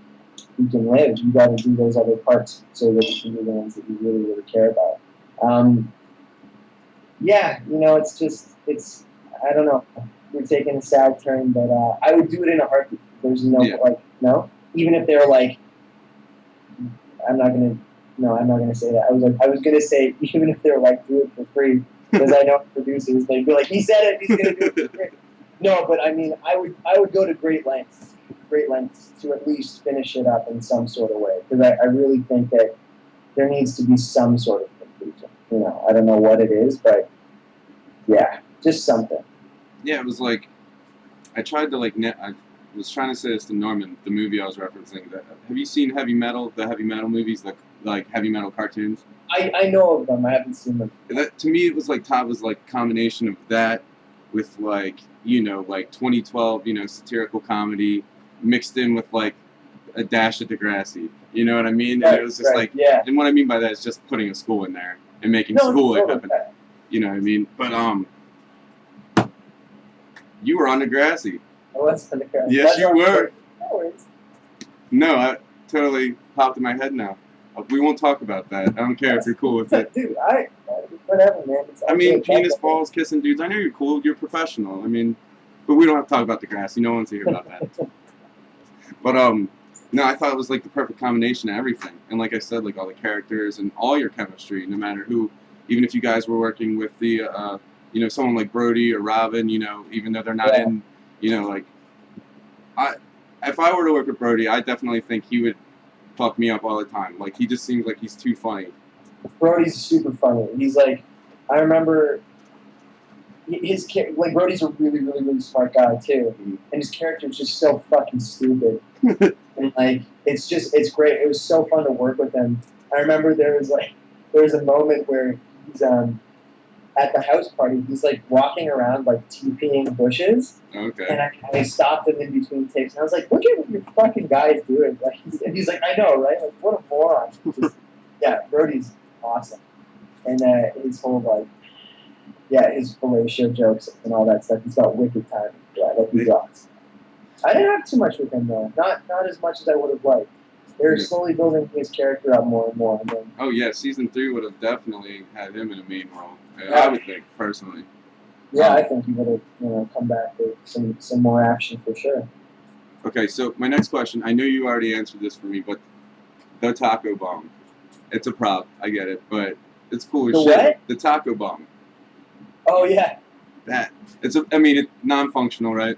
live. You got to do those other parts so that you can do the ones that you really, really care about. Yeah, you know, it's, I don't know. We're taking a sad turn, but I would do it in a heartbeat. There's no, even if they're like, I'm not gonna say that. I was gonna say, even if they're like, do it for free, because I know producers, they'd be like, he said it, he's gonna do it for free. No, but I mean, I would go to great lengths to at least finish it up in some sort of way, because I really think that there needs to be some sort of conclusion. You know, I don't know what it is, but yeah, just something. Yeah, it was like, I tried to I was trying to say this to Norman, the movie I was referencing. Have you seen the heavy metal movies, like heavy metal cartoons? I know of them. I haven't seen them. To me, it was like Todd was like a combination of that with like, you know, like 2012, you know, satirical comedy mixed in with like a dash of Degrassi. You know what I mean? Right, and it was just like, and what I mean by that is just putting a school in there and making school like happen. You know what I mean? But you were on Degrassi. I was on Degrassi. Yes, you were. No, I totally popped in my head now. We won't talk about that. I don't care if you're cool with it. Dude, whatever, man. I mean, penis balls, kissing dudes. I know you're cool. You're professional. I mean, but we don't have to talk about Degrassi. No one's here about that. But no, I thought it was like the perfect combination of everything. And like I said, like all the characters and all your chemistry, no matter who, even if you guys were working with the, you know, someone like Brody or Robin, you know, even though they're not in, you know, like, if I were to work with Brody, I definitely think he would fuck me up all the time. Like, he just seems like he's too funny. Brody's super funny. He's like, I remember like Brody's a really, really, really smart guy too, and his character is just so fucking stupid. And like, it's great. It was so fun to work with him. I remember there was a moment where he's at the house party. He's like walking around like TPing bushes. Okay. And I stopped him in between takes, and I was like, "Look at what your fucking guy is doing!" Like, he's like, "I know, right? Like, what a moron!" Just, yeah, Brody's awesome, and his whole like, yeah, his fellatio jokes and all that stuff. He's got wicked timing. Yeah, that he's awesome. I didn't have too much with him though. Not as much as I would have liked. They're slowly building his character up more and more. And then, oh yeah, season 3 would have definitely had him in a main role. I would think personally. Yeah, I think he would have come back for some more action for sure. Okay, so my next question, I know you already answered this for me, but the taco bomb. It's a prop, I get it, but it's cool as shit. What? The taco bomb. Oh yeah. It's non-functional, right?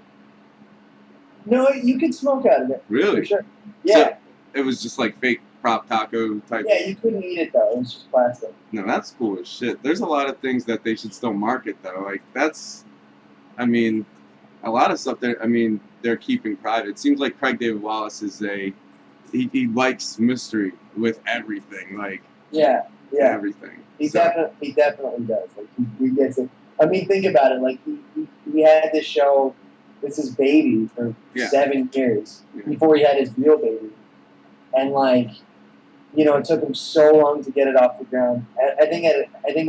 No, you could smoke out of it. Really? For sure. Yeah. So it was just like fake prop taco type. Yeah, you couldn't eat it though. It was just plastic. No, that's cool as shit. There's a lot of things that they should still market though. Like that's, I mean, a lot of stuff they're keeping private. It seems like Craig David Wallace is he likes mystery with everything. Like yeah. everything. He definitely does. Like he gets it. I mean, think about it. Like he had this show, this is Baby for 7 years before he had his real baby, and like, it took him so long to get it off the ground. I think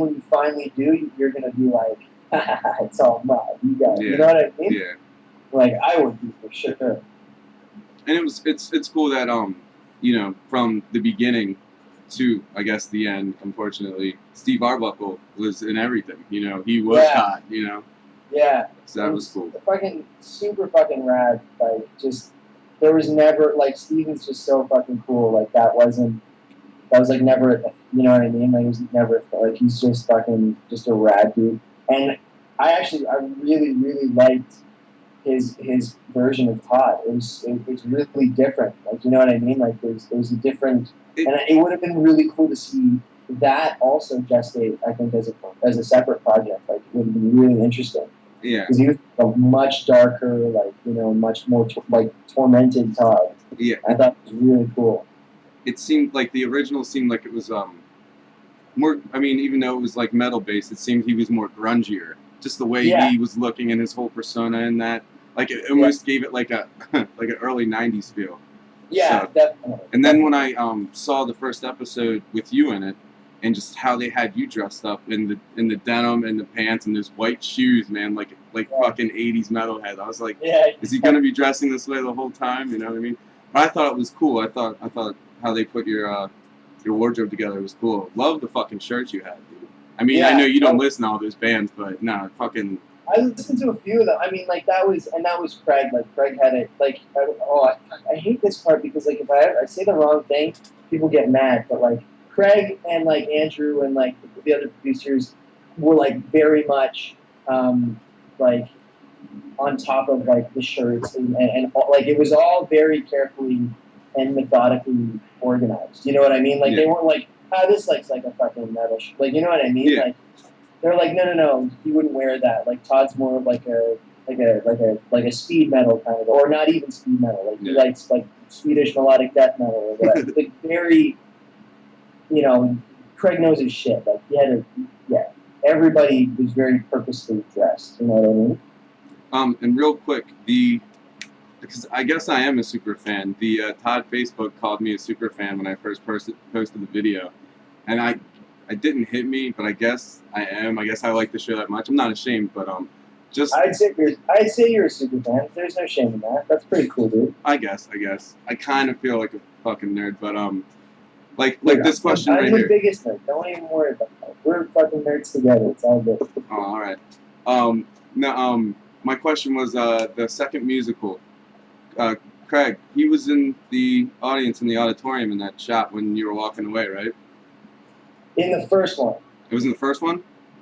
when you finally do, you're gonna be like, it's all mine. You got it. Yeah. You know what I mean? Yeah. Like I would be for sure. And it's cool that from the beginning to I guess the end, unfortunately, Steve Arbuckle was in everything. He was hot. Yeah. So that was cool. Fucking super fucking rad. Like just there was never like Steven's just so fucking cool. Like that was like never. You know what I mean? Like it was never like he's just fucking just a rad dude. And I really really liked his version of Todd. It was really different. Like you know what I mean? Like there's a different. And it would have been really cool to see that also gestate, I think, as a separate project. Like, it would have been really interesting. Yeah. Because he was a much darker, like, much more, tormented Todd. Yeah. I thought it was really cool. It seemed like the original seemed like it was, more, even though it was, like, metal-based, it seemed he was more grungier. Just the way he was looking and his whole persona and that. Like, it almost gave it, like, like an early 90s feel. Yeah, so, definitely. And then when I saw the first episode with you in it, and just how they had you dressed up in the denim and the pants and those white shoes, man, like fucking 80s metalhead. I was like, is he gonna be dressing this way the whole time? You know what I mean? But I thought it was cool. I thought how they put your wardrobe together was cool. Love the fucking shirts you had, dude. I know you don't listen to all those bands, but nah, fucking. I listened to a few of them. That was Craig. Like, Craig had it. Like, I hate this part because, like, if I say the wrong thing, people get mad. But, like, Craig and, like, Andrew and, like, the other producers were, like, very much, like, on top of, like, the shirts. And like, it was all very carefully and methodically organized. You know what I mean? Like, they weren't like, this looks like a fucking metal like, you know what I mean? Yeah. Like, they're like, no, he wouldn't wear that. Like Todd's more of like a speed metal kind of, or not even speed metal. Like he likes like Swedish melodic death metal or whatever. Like very, Craig knows his shit. Like he had everybody was very purposely dressed. You know what I mean? And real quick, because I guess I am a super fan. The Todd Facebook called me a super fan when I first posted the video, and it didn't hit me, but I guess I am. I guess I like the show that much. I'm not ashamed, but just. I'd say you're a super fan. There's no shame in that. That's pretty cool, dude. I guess. I kind of feel like a fucking nerd, but like this question right here. I'm the biggest nerd. Don't even worry about that. We're fucking nerds together. It's all good. Oh, all right. My question was the second musical. Craig, he was in the audience in the auditorium in that shot when you were walking away, right? In the first one. It was in the first one?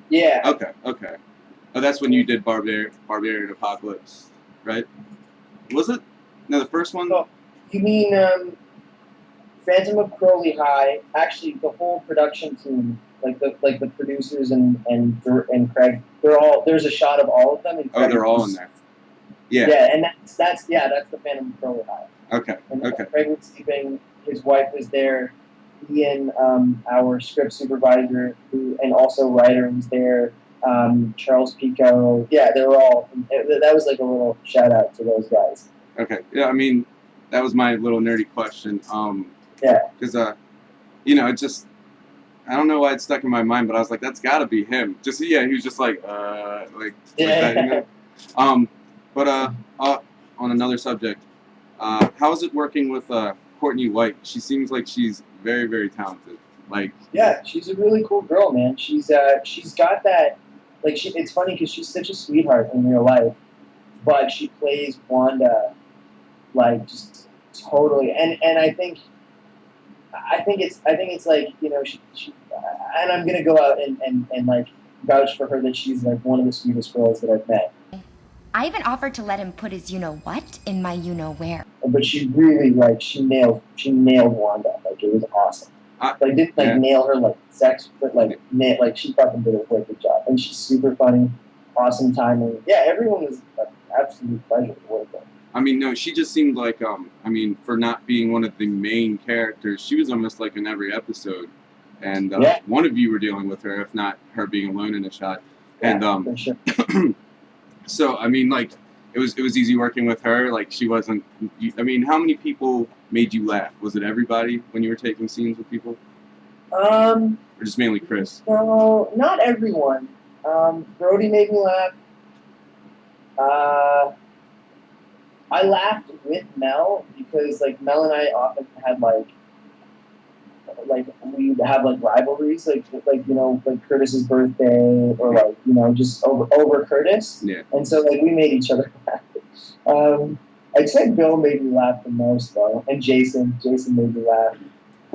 Yeah. Okay. Oh, that's when you did Barbarian Apocalypse, right? Was it? No, the first one. Oh, you mean Phantom of Crowley High? Actually, the whole production team, like the producers and Craig, there's a shot of all of them. And Oh, they're all in there. Yeah. Yeah, and that's the Phantom of Crowley High. Okay. And Okay. Craig was sleeping. His wife was there. Ian, our script supervisor, and also writer, was there. Charles Pico. Yeah, they were all. That was like a little shout out to those guys. Okay. Yeah, I mean, that was my little nerdy question. Yeah. Because you know, it just, I don't know why it stuck in my mind, but I was like, that's got to be him. Just he was just like that, you know. But on another subject, how is it working with Courtney White? She seems like she's very, very talented. Like, yeah, she's a really cool girl, man. She's got that, like, it's funny because she's such a sweetheart in real life, but she plays Wanda like just totally. And I think it's like, you know, she and I'm gonna go out and like vouch for her that she's like one of the sweetest girls that I've met. I even offered to let him put his you-know-what in my you-know-where. But she really, like, she nailed Wanda. Like, it was awesome. Like, didn't like nail her like sex, but like she fucking did a wicked job. And she's super funny, awesome timing. Yeah, everyone was an absolute pleasure to work with. I mean, no, she just seemed like I mean, for not being one of the main characters, she was almost like in every episode. And one of you were dealing with her, if not her being alone in a shot. And for sure. So I mean, like, it was easy working with her. Like, she wasn't. I mean, how many people made you laugh? Was it everybody when you were taking scenes with people? Or just mainly Chris? No, not everyone. Brody made me laugh. I laughed with Mel because like Mel and I often had like we'd have like rivalries, like you know, like Curtis's birthday or like, you know, just over Curtis. Yeah. And so like we made each other laugh. I'd say Bill made me laugh the most though, and Jason made me laugh.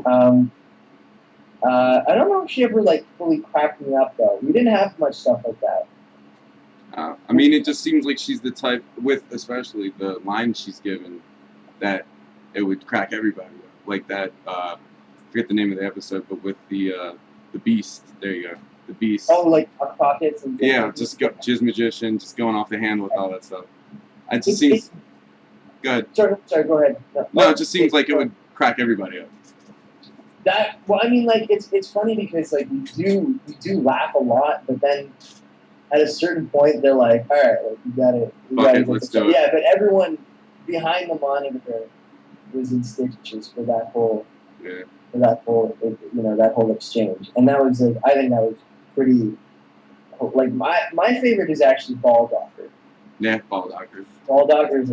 I don't know if she ever like fully cracked me up though. We didn't have much stuff like that. I mean, it just seems like she's the type, with especially the lines she's given, that it would crack everybody up. Like that, I forget the name of the episode, but with the Beast. There you go, the Beast. Oh, like pockets and just go Jizz Magician, just going off the handle with all that stuff. It just seems good. Sorry, go ahead. No, it just seems like it would crack everybody up. Well, I mean, like it's funny because like we do laugh a lot, but then at a certain point they're like, all right, like, we gotta let's do it. Yeah, but everyone behind the monitor was in stitches for that whole you know, that whole exchange, and that was I think that was pretty. Like my favorite is actually Ball Doctor. Yeah, Ball Doctor. Ball Doctor is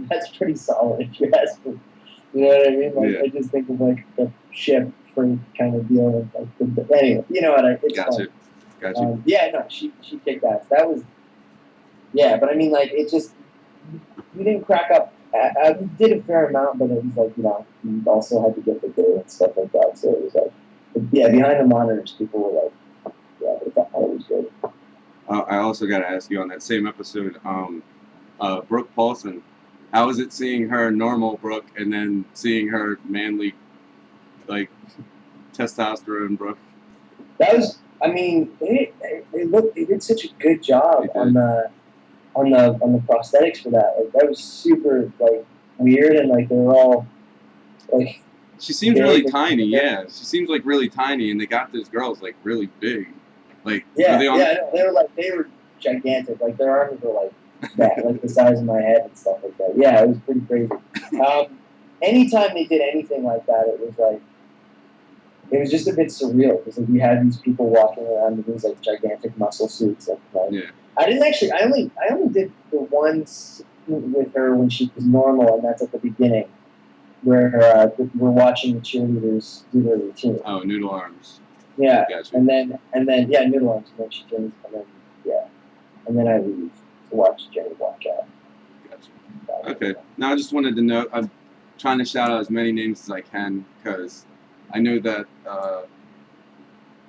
that's pretty solid if you ask me. You know what I mean? Like, I just think of like the ship freight kind of deal. And like anyway, you know what? It's Gotcha. Yeah, no, she kicked ass. That was, but I mean, like, it just, we didn't crack up. We did a fair amount, but it was like, you know, we also had to get the day and stuff like that. So it was like, behind the monitors, people were like, but I thought it was good. I also got to ask you on that same episode, Brooke Paulson. How is it seeing her normal Brooke and then seeing her manly, like, testosterone Brooke? That was, I mean, they did such a good job on the prosthetics for that. Like, that was super like weird, and like they were all like. She seems really tiny. Yeah, she seems like really tiny, and they got those girls like really big. Like they were gigantic. Like their arms were like that, like the size of my head and stuff like that. Yeah, it was pretty crazy. Anytime they did anything like that, it was just a bit surreal because like, we had these people walking around in these like gigantic muscle suits. And, like, I only did the one scene with her when she was normal, and that's at the beginning where we're watching the cheerleaders do their routine. Oh, noodle arms. Yeah, gotcha. and then noodle arms, and then she turns, and then I leave to watch Jenny walk out. Gotcha. Okay. Now I just wanted to know. I'm trying to shout out as many names as I can because I know that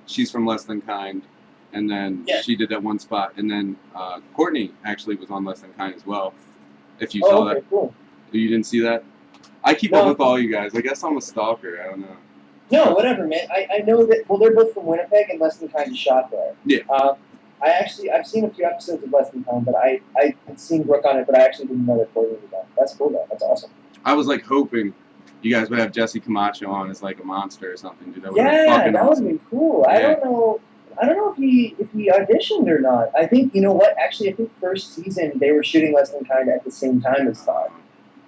she's from Less Than Kind, and then she did that one spot, and then Courtney actually was on Less Than Kind as well. If you saw okay, that. cool. You didn't see that? I keep up with all you guys. I guess I'm a stalker. I don't know. No, whatever, man. I know that. Well, they're both from Winnipeg, and Less Than Kind is shot there. Yeah. I've seen a few episodes of Less Than Kind, but I had seen Brooke on it, but I actually didn't know that Courtney was on. That's cool, though. That's awesome. I was like hoping you guys would have Jesse Camacho on as like a monster or something, dude. That would have Yeah, been fucking that would have awesome. been cool. Yeah. I don't know if he auditioned or not. I think, you know what? Actually, I think first season they were shooting Less Than Kind at the same time as Todd.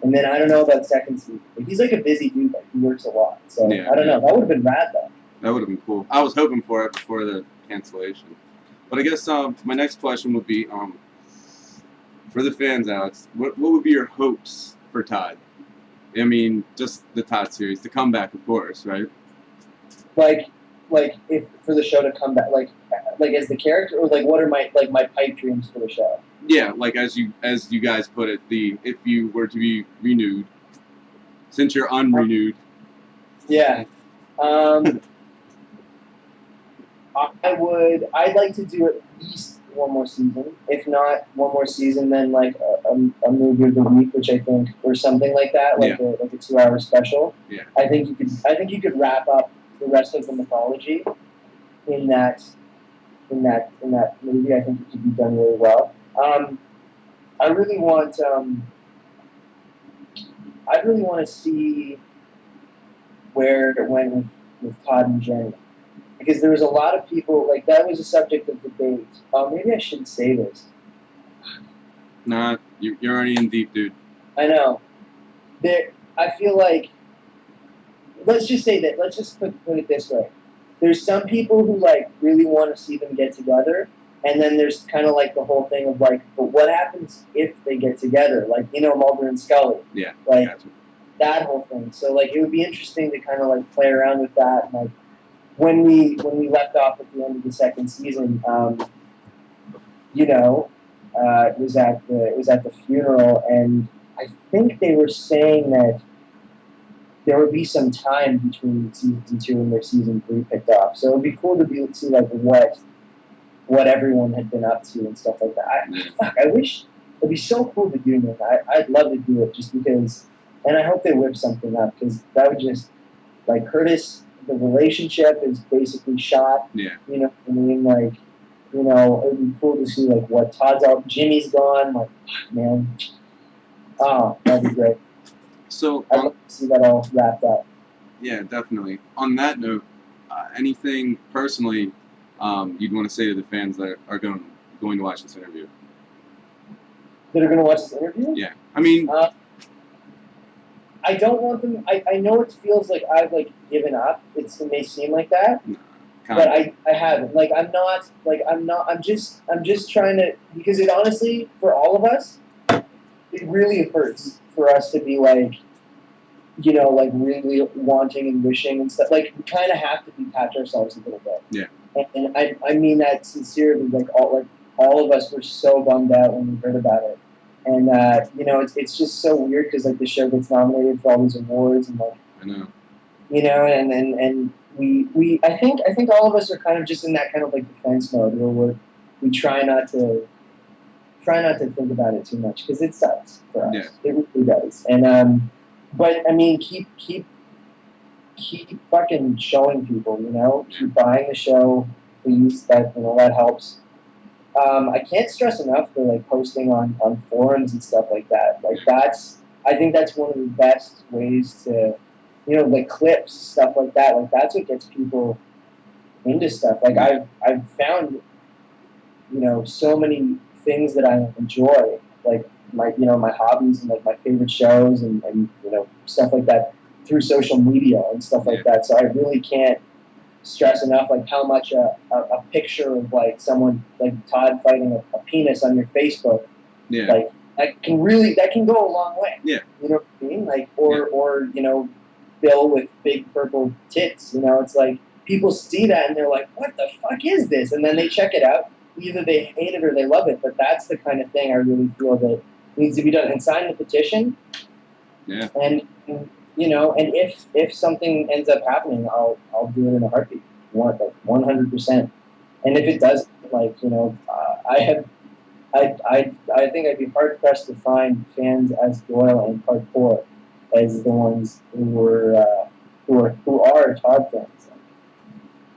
And then I don't know about second season. But he's like a busy dude. Like, he works a lot. So Yeah, I don't know. That would have been rad, though. That would have been cool. I was hoping for it before the cancellation. But I guess my next question would be, for the fans, Alex, what would be your hopes for Todd? I mean, just the Todd series, the comeback, of course, right? Like if for the show to come back, like as the character, or like what are my pipe dreams for the show? Yeah, like as you guys put it, if you were to be renewed, since you're unrenewed. Yeah. I'd like to do at least one more season. If not one more season, then like a movie of the week, which I think, or something like that, like a 2-hour special. Yeah. I think you could wrap up the rest of the mythology in that movie. I think it could be done really well. I really want to see where it went with Todd and Jenny. Because there was a lot of people, like, that was a subject of debate. Maybe I shouldn't say this. Nah, you're already in deep, dude. I know. I feel like, let's just say that, let's just put it this way. There's some people who, like, really want to see them get together, and then there's kind of like the whole thing of, like, but what happens if they get together? Like, you know, Mulder and Scully. Yeah, like, gotcha. That whole thing. So, like, it would be interesting to kind of, like, play around with that, and, like, when we left off at the end of the second season, you know, it was at the funeral, and I think they were saying that there would be some time between season 2 and their season 3 picked off. So it would be cool to see like what everyone had been up to and stuff like that. I wish it'd be so cool to do, man. I'd love to do it just because, and I hope they whip something up because that would just, like, Curtis. The relationship is basically shot. Yeah. You know what I mean? Like, you know, it would be cool to see, like, what Todd's out. Jimmy's gone. Like, man. Oh, that'd be great. So, I'd love to see that all wrapped up. Yeah, definitely. On that note, anything personally you'd want to say to the fans that are going to watch this interview? That are going to watch this interview? Yeah. I mean... I don't want them. I know it feels like I've, like, given up. It may seem like that, but I haven't. Like, I'm not. Like, I'm just trying to, because it honestly, for all of us, it really hurts for us to be, like, you know, like, really wanting and wishing and stuff. Like, we kind of have to detach ourselves a little bit. Yeah. And I mean that sincerely. Like all of us were so bummed out when we heard about it. And, you know, it's just so weird because, like, the show gets nominated for all these awards and, like, I know. You know, and we I think all of us are kind of just in that kind of, like, defense mode where we try not to think about it too much because it sucks for us. Yeah. It really does. And but I mean, keep fucking showing people, you know, keep buying the show, please. That, you know, that helps. I can't stress enough the, like, posting on forums and stuff like that. Like, I think that's one of the best ways to, you know, like, clips, stuff like that. Like, that's what gets people into stuff. Like, I've found, you know, so many things that I enjoy, like my hobbies and, like, my favorite shows and you know, stuff like that through social media and stuff like that. So I really can't stress enough, like, how much a picture of, like, someone like Todd fighting a penis on your Facebook, like, that can go a long way. Yeah. You know what I mean? Like, or you know, Bill with big purple tits. You know, it's like people see that and they're like, "What the fuck is this?" And then they check it out. Either they hate it or they love it. But that's the kind of thing I really feel that needs to be done. And sign the petition. Yeah. And you know, and if something ends up happening, I'll do it in a heartbeat, 100%. And if it does, like, you know, I I think I'd be hard pressed to find fans as loyal and hardcore as the ones who are Todd fans.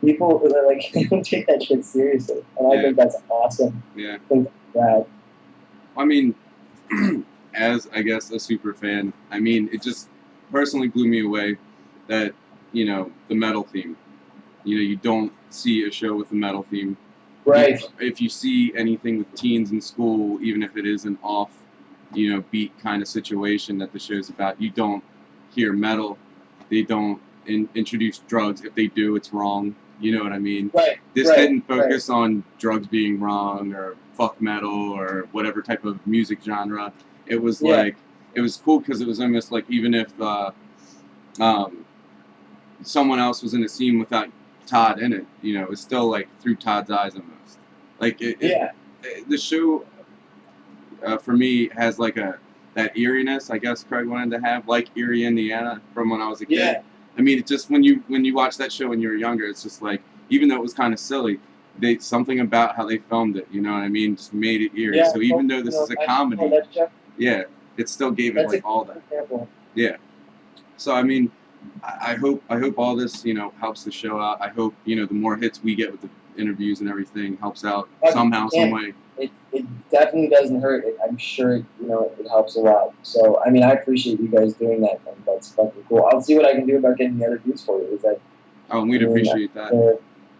People like they don't take that shit seriously, and I think that's awesome. Yeah. I think that. I mean, as I guess a super fan, I mean, it just personally blew me away that the metal theme. You don't see a show with a metal theme. Right. If you see anything with teens in school, even if it is an off, beat kind of situation that the show's about, you don't hear metal. They don't introduce drugs. If they do, it's wrong. You know what I mean? Right. This didn't focus on drugs being wrong or fuck metal or whatever type of music genre. It was like, it was cool because it was almost like even if someone else was in a scene without Todd in it, it's still like through Todd's eyes almost. Like the show for me has like that eeriness, I guess Craig wanted to have, like Erie, Indiana, from when I was a kid. Yeah. I mean, it just when you watch that show when you were younger, it's just like, even though it was kind of silly, something about how they filmed it, you know what I mean, just made it eerie. Yeah, so even though this is a comedy, it still gave it like all that. Example. Yeah. So I mean, I hope all this helps the show out. I hope the more hits we get with the interviews and everything helps out somehow, some way. It definitely doesn't hurt. I'm sure it helps a lot. So I mean, I appreciate you guys doing that, and that's fucking cool. I'll see what I can do about getting the other dudes for you. Is that? Oh, we'd appreciate that.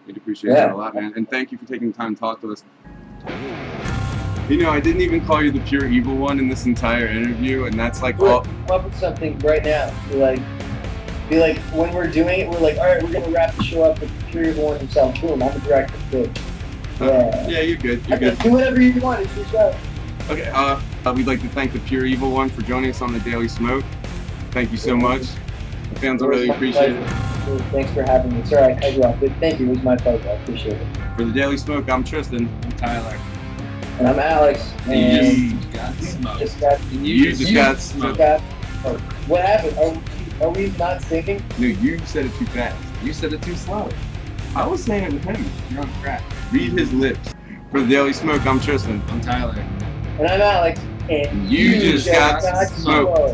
We'd appreciate that a lot, man. And thank you for taking the time to talk to us. I didn't even call you the pure evil one in this entire interview, and that's like all. Come up with something right now. Be like, when we're doing it, we're like, all right, we're gonna wrap the show up with the pure evil one himself. Boom, I'm the director. Good. Yeah, you're good. You're good. Do whatever you want. It's your show. Okay. We'd like to thank the pure evil one for joining us on the Daily Smoke. Thank you so much. The fans will really appreciate it. Thanks for having me. Sorry I cut you off, but thank you. It was my pleasure. I appreciate it. For the Daily Smoke, I'm Tristan. I'm Tyler. And I'm Alex. And you just got smoked. What happened? Are we not singing? No, you said it too fast. You said it too slow. I was saying it with him. You're on track. Read his lips. For the Daily Smoke, I'm Tristan. I'm Tyler. And I'm Alex. And you just got smoked.